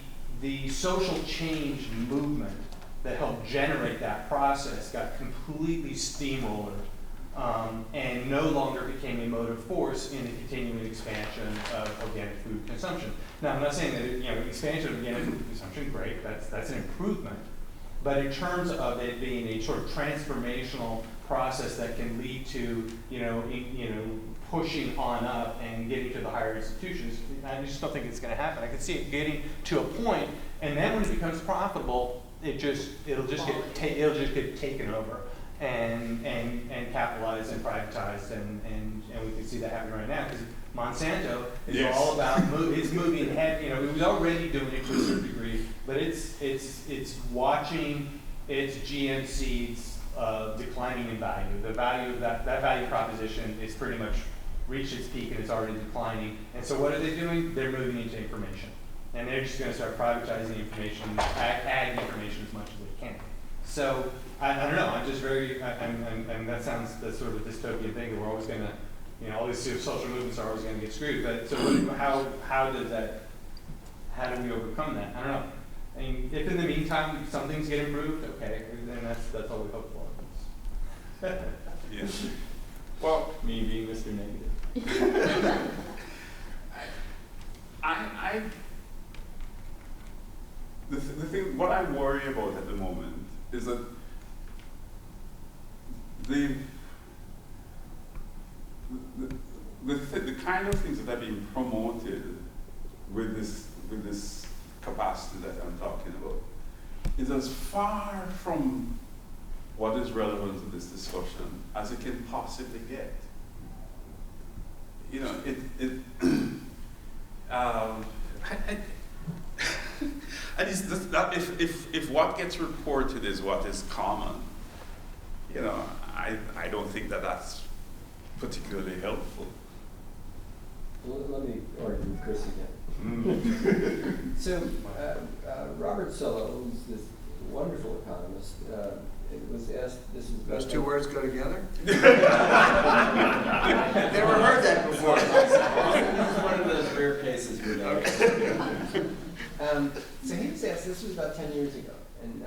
social change movement that helped generate that process got completely steamrolled and no longer became a motive force in the continuing expansion of organic food consumption. Now, I'm not saying that expansion of organic food consumption, great, that's an improvement, but in terms of it being a sort of transformational process that can lead to pushing on up and getting to the higher institutions, I just don't think it's going to happen. I can see it getting to a point, and then when it becomes profitable, it'll just get taken over and capitalized and privatized, and we can see that happening right now because Monsanto is all about it's moving ahead. It was already doing it to a certain degree, but it's watching its GM seeds declining in value. The value of that value proposition is pretty much reached its peak and it's already declining. And so what are they doing? They're moving into information. And they're just going to start privatizing information, adding information as much as they can. So I don't know. I'm just very, and that sounds that's sort of a dystopian thing that we're always going to, all these social movements are always going to get screwed. But so how do we overcome that? I don't know. I mean, if in the meantime some things get improved, okay, then that's all we hope for. Yes. Well, me being Mr. Negative. The thing, what I worry about at the moment is that the kind of things that are being promoted with this capacity that I'm talking about is as far from what is relevant to this discussion as it can possibly get. And it's just that if what gets reported is what is common, I don't think that that's particularly helpful. Well, let me argue with Chris again. So Robert Solow, who's this wonderful economist, was asked, this is Those two words go together? Never heard that before. This is one of those rare cases where so he was asked, this was about 10 years ago, and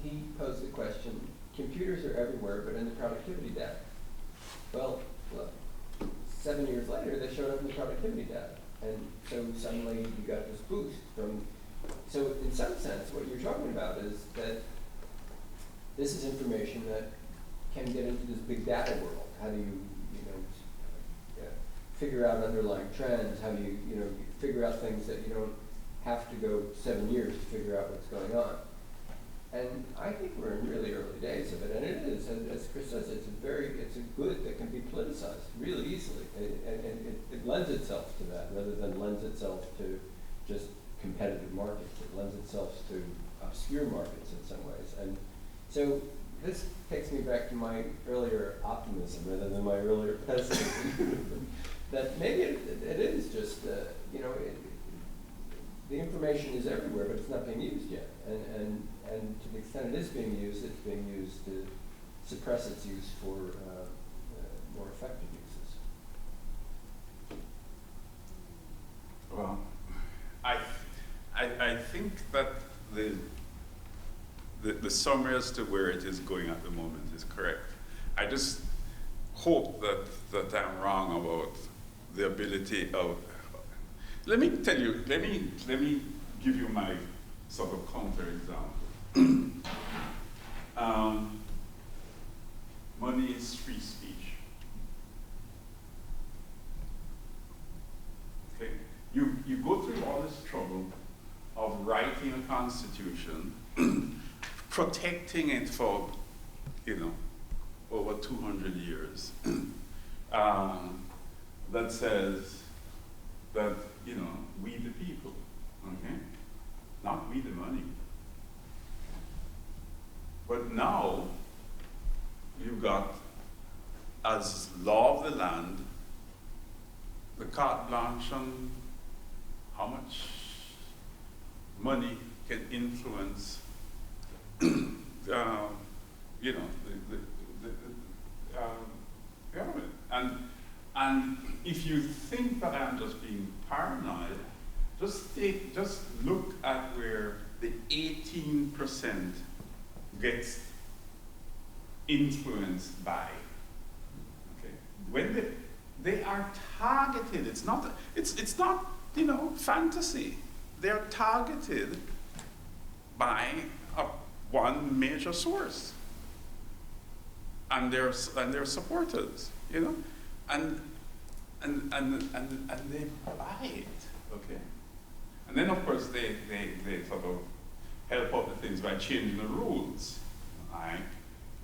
he posed the question, computers are everywhere but in the productivity data. Well, look, 7 years later they showed up in the productivity data, and so suddenly you got this boost from, so in some sense what you're talking about is that this is information that can get into this big data world. How do you, figure out underlying trends? How do you, figure out things that you don't have to go 7 years to figure out what's going on? And I think we're in really early days of it, and it is, as Chris says, it's a good that can be politicized really easily, and it lends itself to that rather than lends itself to just competitive markets. It lends itself to obscure markets in some ways, and so this takes me back to my earlier optimism rather than my earlier pessimism. That maybe it is just, the the information is everywhere, but it's not being used yet. And to the extent it is being used, it's being used to suppress its use for more effective uses. Well, I think that the summary as to where it is going at the moment is correct. I just hope that I'm wrong about the ability of. Let me tell you. Let me give you my sort of counter example. Money is free speech. Okay, you go through all this trouble of writing a constitution, protecting it for, over 200 years, that says that, we the people, okay? Not we the money. But now, you've got, as law of the land, the carte blanche on how much money can influence, the government. And if you think that I'm just being paranoid, just look at where the 18% gets influenced by. Okay, when they are targeted. It's not fantasy. They're targeted by one major source, and their supporters, and they buy it, okay. And then of course they sort of help out the things by changing the rules, right?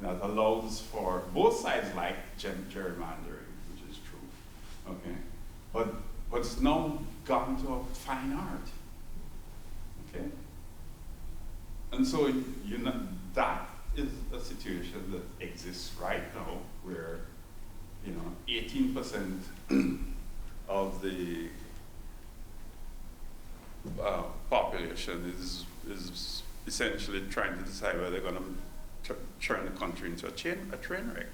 That allows for both sides like gerrymandering, which is true, okay. But it's now gone to a fine art, okay. And so that is a situation that exists right now, where 18% of the population is essentially trying to decide whether they're going to turn the country into a train wreck.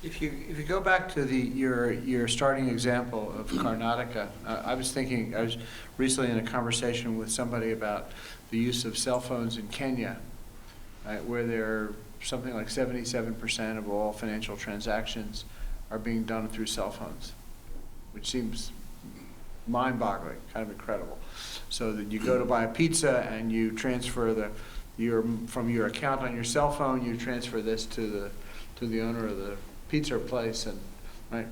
If you go back to your starting example of Karnataka, I was recently in a conversation with somebody about the use of cell phones in Kenya, right, where there something like 77% of all financial transactions are being done through cell phones, which seems mind-boggling, kind of incredible. So that you go to buy a pizza and you transfer from your account on your cell phone, you transfer this to the owner of the pizza place, and right.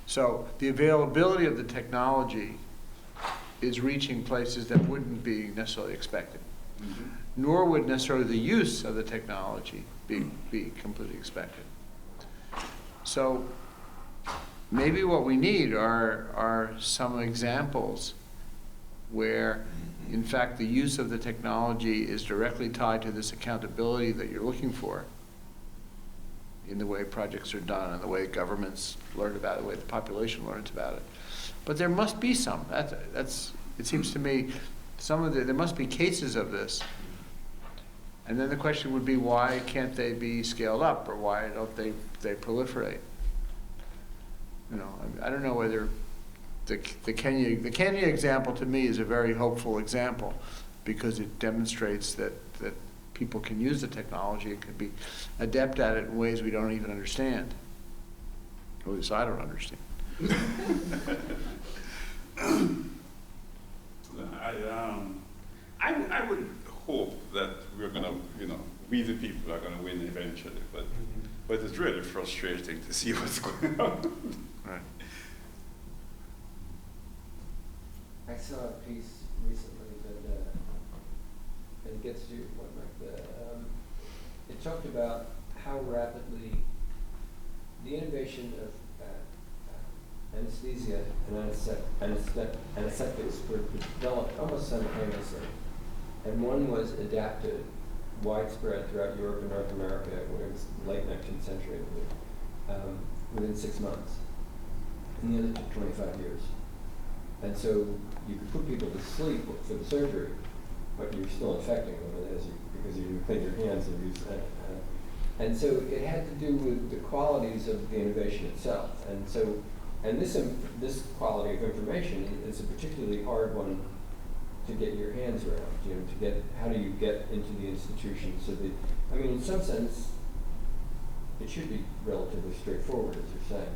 So the availability of the technology is reaching places that wouldn't be necessarily expected. Mm-hmm. Nor would necessarily the use of the technology be completely expected. So maybe what we need are some examples where, in fact, the use of the technology is directly tied to this accountability that you're looking for in the way projects are done and the way governments learn about it, the way the population learns about it. But there must be some. It seems to me, there must be cases of this. And then the question would be, why can't they be scaled up, or why don't they proliferate? I don't know whether the Kenya example to me is a very hopeful example, because it demonstrates that people can use the technology and can be adept at it in ways we don't even understand. At least I don't understand. I would hope that we're gonna, we the people are gonna win eventually, but it's really frustrating to see what's going on. Right. I saw a piece recently that it gets to what it talked about how rapidly the innovation of anesthesia and anesthetics were developed almost simultaneously, and one was adapted widespread throughout Europe and North America when it was late 19th century, within 6 months. and the other took 25 years. And so you could put people to sleep for the surgery, but you're still infecting them because you didn't clean your hands and use that. And so it had to do with the qualities of the innovation itself. And so, and this quality of information is a particularly hard one to get your hands around. You know, how do you get into the institution so that, I mean, in some sense, it should be relatively straightforward, as you're saying.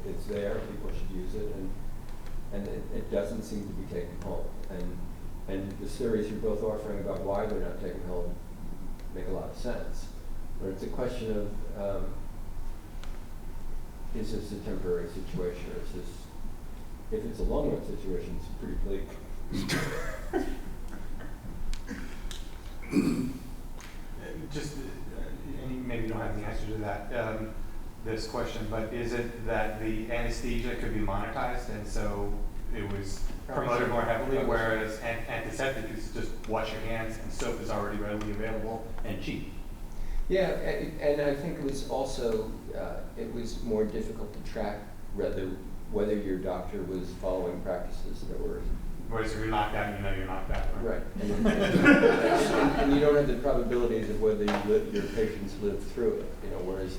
It's there, people should use it, and it doesn't seem to be taken home. And the theories you're both offering about why they're not taken home make a lot of sense. But it's a question of, is this a temporary situation, or is this, if it's a long-run situation, it's pretty bleak. Just, and maybe you don't have the answer to that, this question, but is it that the anesthesia could be monetized, and so it was promoted more heavily, whereas antiseptic is just wash your hands, and soap is already readily available and cheap? Yeah, and I think it was also, it was more difficult to track whether your doctor was following practices that were. Whereas if you're knocked out, you know you're knocked out. Right. And you don't have the probabilities of whether your patients live through it, you know, whereas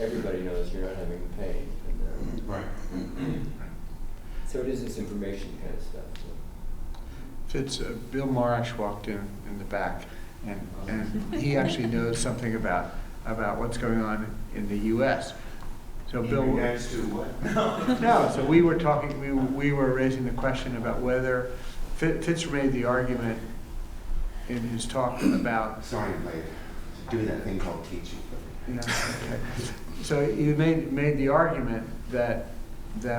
everybody knows you're not having the pain. And, right. So it is this information kind of stuff. So. Fitz, Bill Marsh walked in the back, and he actually knows something about what's going on in the U.S. So Bill, in regards to what? no. So we were talking. We were raising the question about whether Fitz made the argument in his talk about. Sorry, I'm late. Doing that thing called teaching. No, okay. So you made the argument that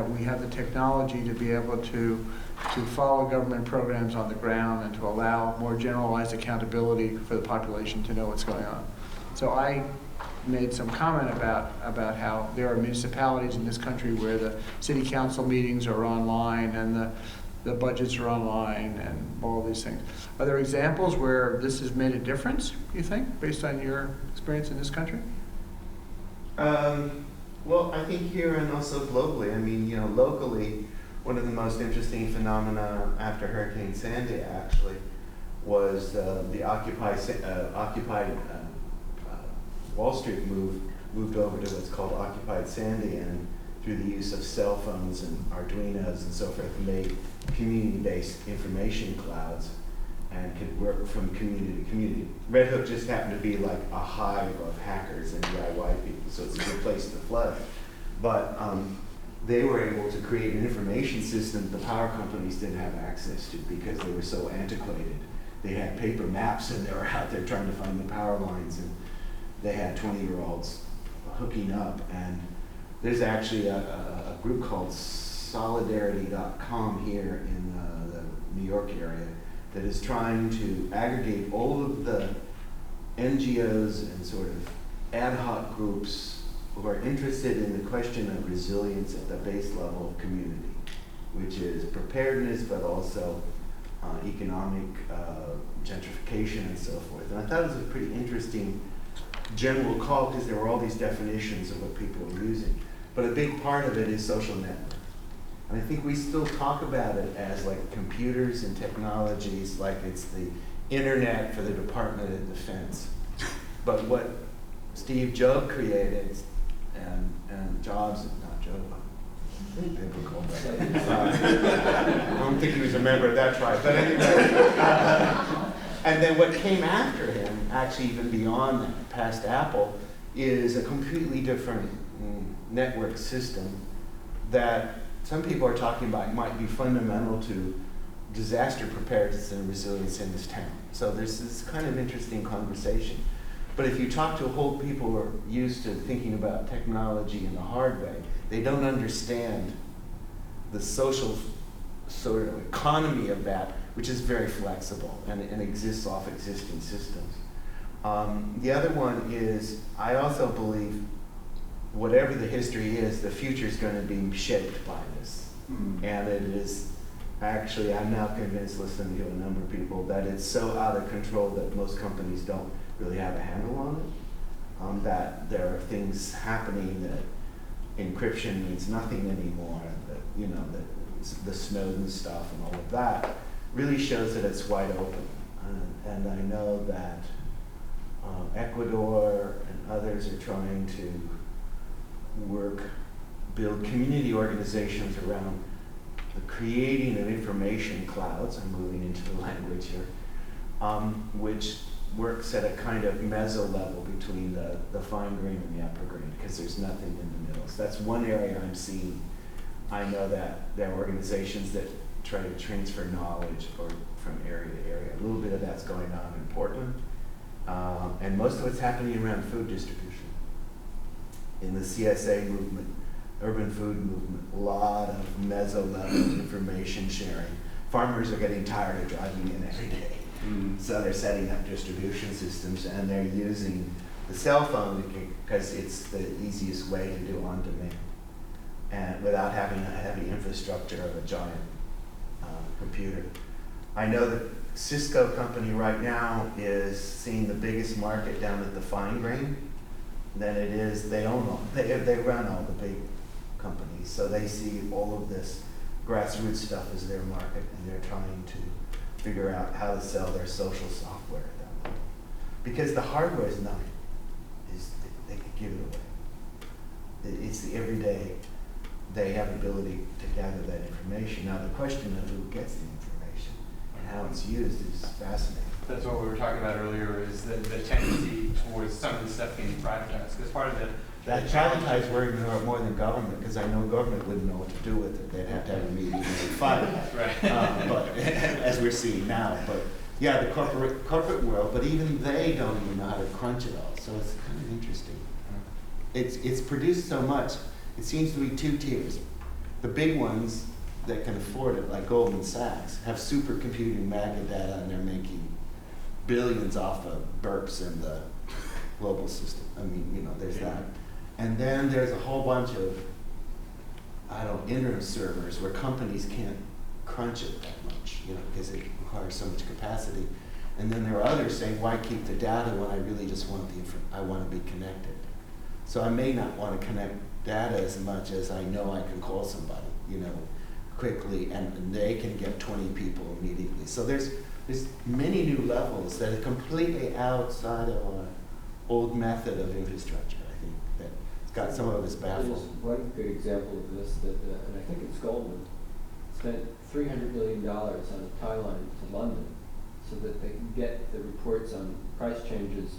we have the technology to be able to follow government programs on the ground and to allow more generalized accountability for the population to know what's going on. So I made some comment about how there are municipalities in this country where the city council meetings are online and the budgets are online and all these things. Are there examples where this has made a difference, you think, based on your experience in this country? Well, I think here and also globally. I mean, you know, locally, one of the most interesting phenomena after Hurricane Sandy actually was the Occupy Wall Street moved over to what's called Occupied Sandy, and through the use of cell phones and Arduinos and so forth, made community-based information clouds and could work from community to community. Red Hook just happened to be like a hive of hackers and DIY people, so it's a good place to flood. But they were able to create an information system the power companies didn't have access to because they were so antiquated. They had paper maps and they were out there trying to find the power lines, and they had 20-year-olds hooking up. And there's actually a group called Solidarity.com here in the New York area that is trying to aggregate all of the NGOs and sort of ad hoc groups who are interested in the question of resilience at the base level of community, which is preparedness, but also economic gentrification and so forth. And I thought it was a pretty interesting general call because there were all these definitions of what people were using. But a big part of it is social network. And I think we still talk about it as like computers and technologies, like it's the internet for the Department of Defense. But what Steve Jobs created, and Jobs, not Job, biblical, I don't think he was a member of that tribe, but anyway. And then what came after him, actually even beyond that, past Apple, is a completely different network system that some people are talking about might be fundamental to disaster preparedness and resilience in this town. So there's this kind of interesting conversation. But if you talk to a whole people who are used to thinking about technology in the hard way, they don't understand the social sort of economy of that, which is very flexible and exists off existing systems. The other one is, I also believe whatever the history is, the future is going to be shaped by this. And it is actually, I'm now convinced, listening to a number of people, that it's so out of control that most companies don't really have a handle on it. That there are things happening that encryption means nothing anymore, that, you know, the Snowden stuff and all of that, really shows that it's wide open. And I know that Ecuador and others are trying to build community organizations around the creating of information clouds. I'm moving into the language here, which works at a kind of meso level between the fine grain and the upper grain, because there's nothing in the middle. So that's one area I'm seeing. I know that there are organizations that try to transfer knowledge from area to area. A little bit of that's going on in Portland. And most of it's happening around food distribution. In the CSA movement, urban food movement, a lot of meso-level information sharing. Farmers are getting tired of driving in every day. So they're setting up distribution systems, and they're using the cell phone because it's the easiest way to do on demand, and without having a heavy infrastructure of a giant computer. I know that Cisco company right now is seeing the biggest market down at the fine grain than it is. They own all, they run all the big companies, so they see all of this grassroots stuff as their market, and they're trying to figure out how to sell their social software at that level. Because the hardware is nothing. They could give it away. It's the everyday, they have ability to gather that information. Now the question of who gets the information and how it's used is fascinating. That's what we were talking about earlier, is the tendency towards some of the stuff getting privatized. Because part of that privatized worry more than government, because I know government wouldn't know what to do with it. They'd have to have a meeting and fight it. Right. But as we're seeing now, but yeah, the corporate world, but even they don't even know how to crunch it all. So it's kind of interesting. It's produced so much. It seems to be two tiers. The big ones that can afford it, like Goldman Sachs, have supercomputing mega data, and they're making billions off of burps in the global system. I mean, you know, there's that. And then there's a whole bunch of, I don't know, interim servers where companies can't crunch it that much, you know, because it requires so much capacity. And then there are others saying, why keep the data when I really just want I want to be connected. So I may not want to connect data as much as I know I can call somebody, you know, quickly, and they can get 20 people immediately. So there's many new levels that are completely outside of our old method of infrastructure, I think, that it's got some of us baffled. There's one good example of this, that, and I think it's Goldman, spent $300 million on a tie line to London so that they can get the reports on price changes.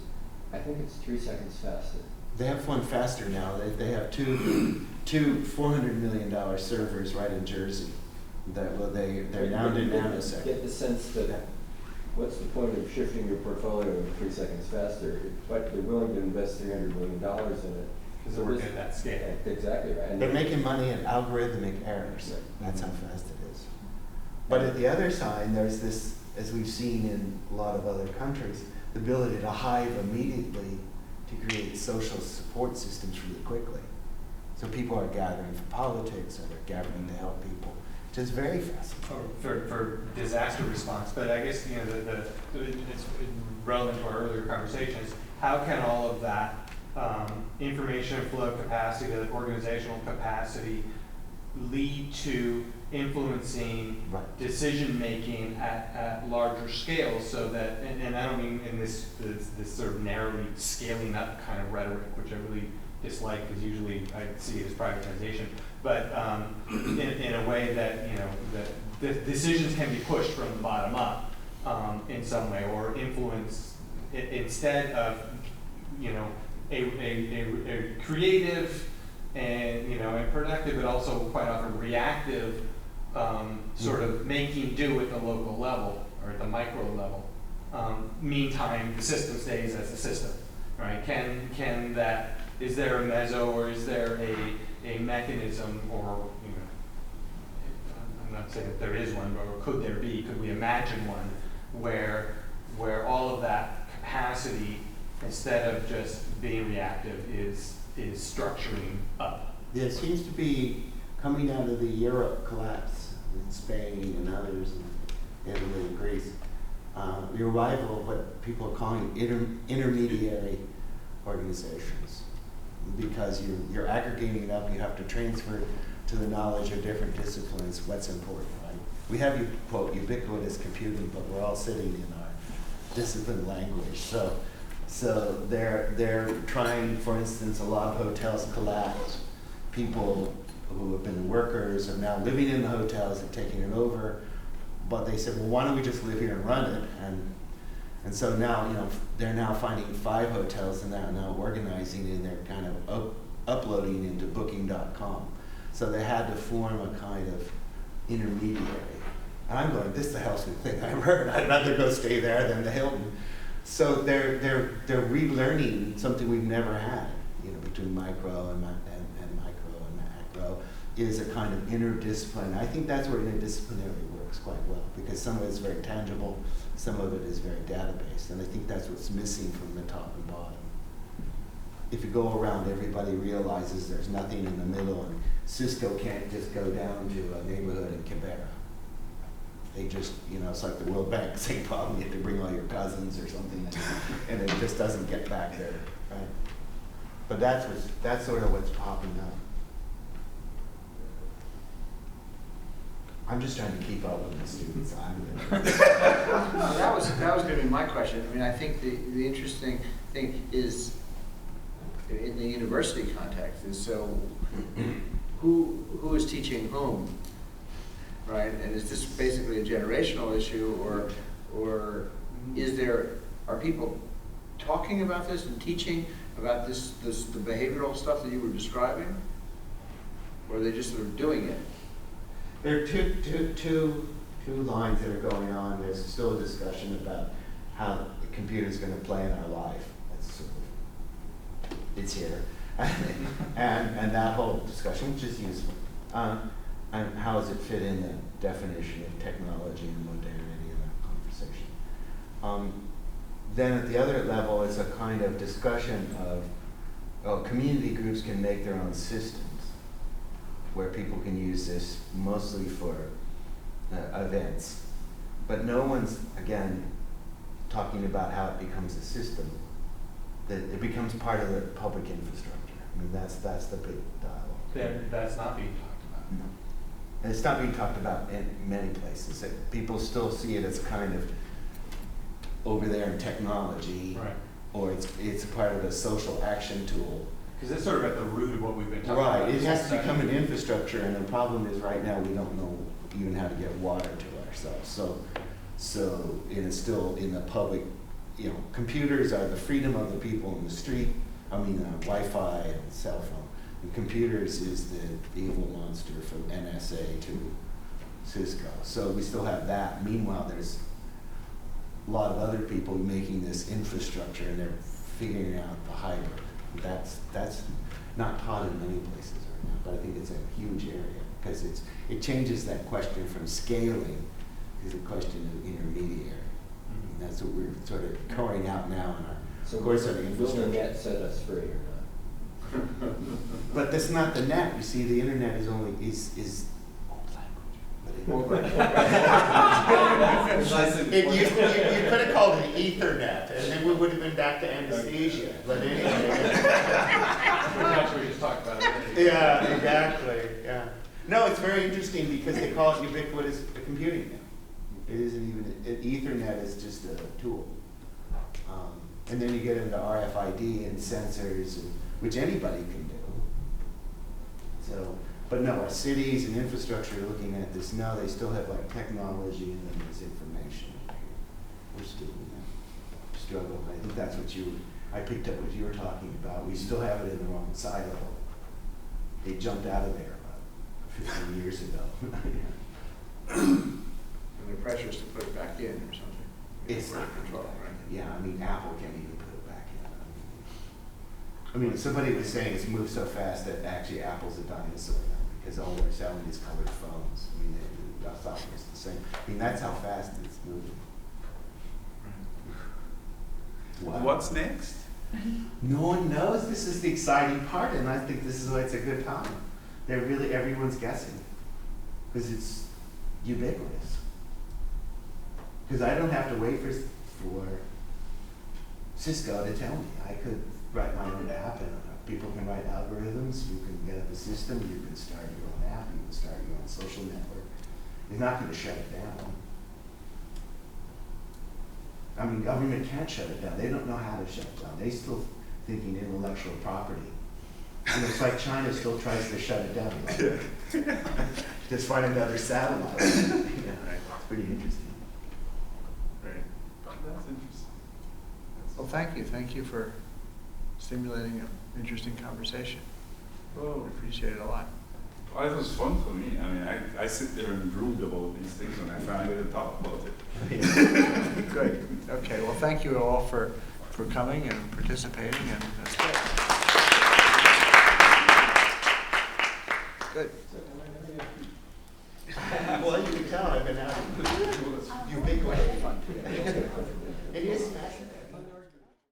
I think it's 3 seconds faster. They have one faster now. They have two $400 million servers right in Jersey. They're down to nanoseconds. Get the sense that what's the point of shifting your portfolio 3 seconds faster? But they're willing to invest $300 million in it. Because they're working at that scale. Exactly right. And they're making money in algorithmic errors. Right. That's how fast it is. But at the other side, there's this, as we've seen in a lot of other countries, the ability to hive immediately to create social support systems really quickly. So people are gathering for politics, or they're gathering to help people, which is very fascinating. For disaster response, but I guess, you know, it's relevant to our earlier conversations. How can all of that information flow capacity, the organizational capacity, lead to influencing decision making at larger scales, so that, and I don't mean in this sort of narrowly scaling up kind of rhetoric, which I really dislike, because usually I see it as privatization, but in a way that, you know, that the decisions can be pushed from the bottom up in some way, or influence instead of, you know, a creative and, you know, and productive, but also quite often reactive sort of making do at the local level or at the micro level. Meantime, the system stays as the system, right? Can that, is there a meso, or is there a mechanism, or, you know, I'm not saying that there is one, but could there be, could we imagine one where all of that capacity, instead of just being reactive, is structuring up? There seems to be, coming out of the Europe collapse in Spain and others, in Italy and Greece, the arrival of what people are calling intermediary organizations. because you're aggregating it up, you have to transfer to the knowledge of different disciplines what's important, right? We have, quote, ubiquitous computing, but we're all sitting in our discipline language. So they're trying, for instance, a lot of hotels collapse. People who have been workers are now living in the hotels and taking it over. But they said, well, why don't we just live here and run it? And so now, they're now finding 5 hotels and they're now organizing and they're kind of uploading into booking.com. So they had to form a kind of intermediary. And I'm going, this is the hellest thing I've heard. I'd rather go stay there than the Hilton. So they're relearning something we've never had, between micro and macro is a kind of interdiscipline. I think that's where interdisciplinary works quite well, because some of it is very tangible, some of it is very database, and I think that's what's missing from the top and bottom. If you go around, everybody realizes there's nothing in the middle, and Cisco can't just go down to a neighborhood in Canberra. They just, it's like the World Bank, same problem, you have to bring all your cousins or something, and it just doesn't get back there, right? But that's sort of what's popping up. I'm just trying to keep up with the students. That was going to be my question. I mean, I think the interesting thing is, in the university context, is so who is teaching whom, right? And is this basically a generational issue, or are people talking about this and teaching about the behavioral stuff that you were describing, or are they just sort of doing it? There are two lines that are going on. There's still a discussion about how the computer is going to play in our life. That's sort of, it's here, and that whole discussion, which is useful. And how does it fit in the definition of technology and modernity in that conversation? Then at the other level, it's a kind of discussion of community groups can make their own systems, where people can use this mostly for events. But no one's, again, talking about how it becomes a system, that it becomes part of the public infrastructure. I mean, that's the big dialogue. That's not being talked about. No. And it's not being talked about in many places. People still see it as kind of over there in technology, Right. or it's a part of a social action tool. Because it's sort of at the root of what we've been talking about. Right, it has to become an infrastructure, and the problem is right now we don't know even how to get water to ourselves. So it is still in the public, computers are the freedom of the people in the street, Wi-Fi and cell phone. And computers is the evil monster from NSA to Cisco. So we still have that. Meanwhile, there's a lot of other people making this infrastructure, and they're figuring out the hybrid. That's not taught in many places right now, but I think it's a huge area, because it changes that question from scaling to the question of intermediary. And that's what we're sort of carrying out now in our course of infrastructure. Will the net set us free or not? But that's not the net. You see, the internet is only is old language. You could have called it Ethernet, and then we would have been back to anesthesia. But anyway. Actually, we just talked about it. Yeah, exactly. Yeah. No, it's very interesting because they call it ubiquitous computing now. It isn't even Ethernet is just a tool. And then you get into RFID and sensors, which anybody can do. So, but no, our cities and infrastructure are looking at this now. They still have like technology and then there's information. We're still in that struggle. I think that's what I picked up what you were talking about. We still have it in the wrong silo. They jumped out of there about 15 years ago. And the pressure is to put it back in or something. It's not control, right? Yeah, Apple can't even put it back in. Somebody was saying it's moved so fast that actually Apple's a dinosaur now because all they're selling is colored phones. The software's the same. That's how fast it's moving. Wow. What's next? No one knows. This is the exciting part, and I think this is why it's a good time. Everyone's guessing because it's ubiquitous. Because I don't have to wait for Cisco to tell me. I could write my own app and People can write algorithms, you can get up a system, you can start your own app, you can start your own social network. You're not going to shut it down. I mean, government can't shut it down. They don't know how to shut it down. They still thinking intellectual property. And it's like China still tries to shut it down. Like, just find another satellite. Yeah, it's pretty interesting. Right. That's interesting. Well, thank you. Thank you for stimulating an interesting conversation. Oh, We appreciate it a lot. well, it was fun for me. I mean, I sit there and brood about these things and I finally get to talk about it. Good. Okay, well, thank you all for coming and participating, and that's great. Good. Well, you can tell I've been out. You've been quite fun. It is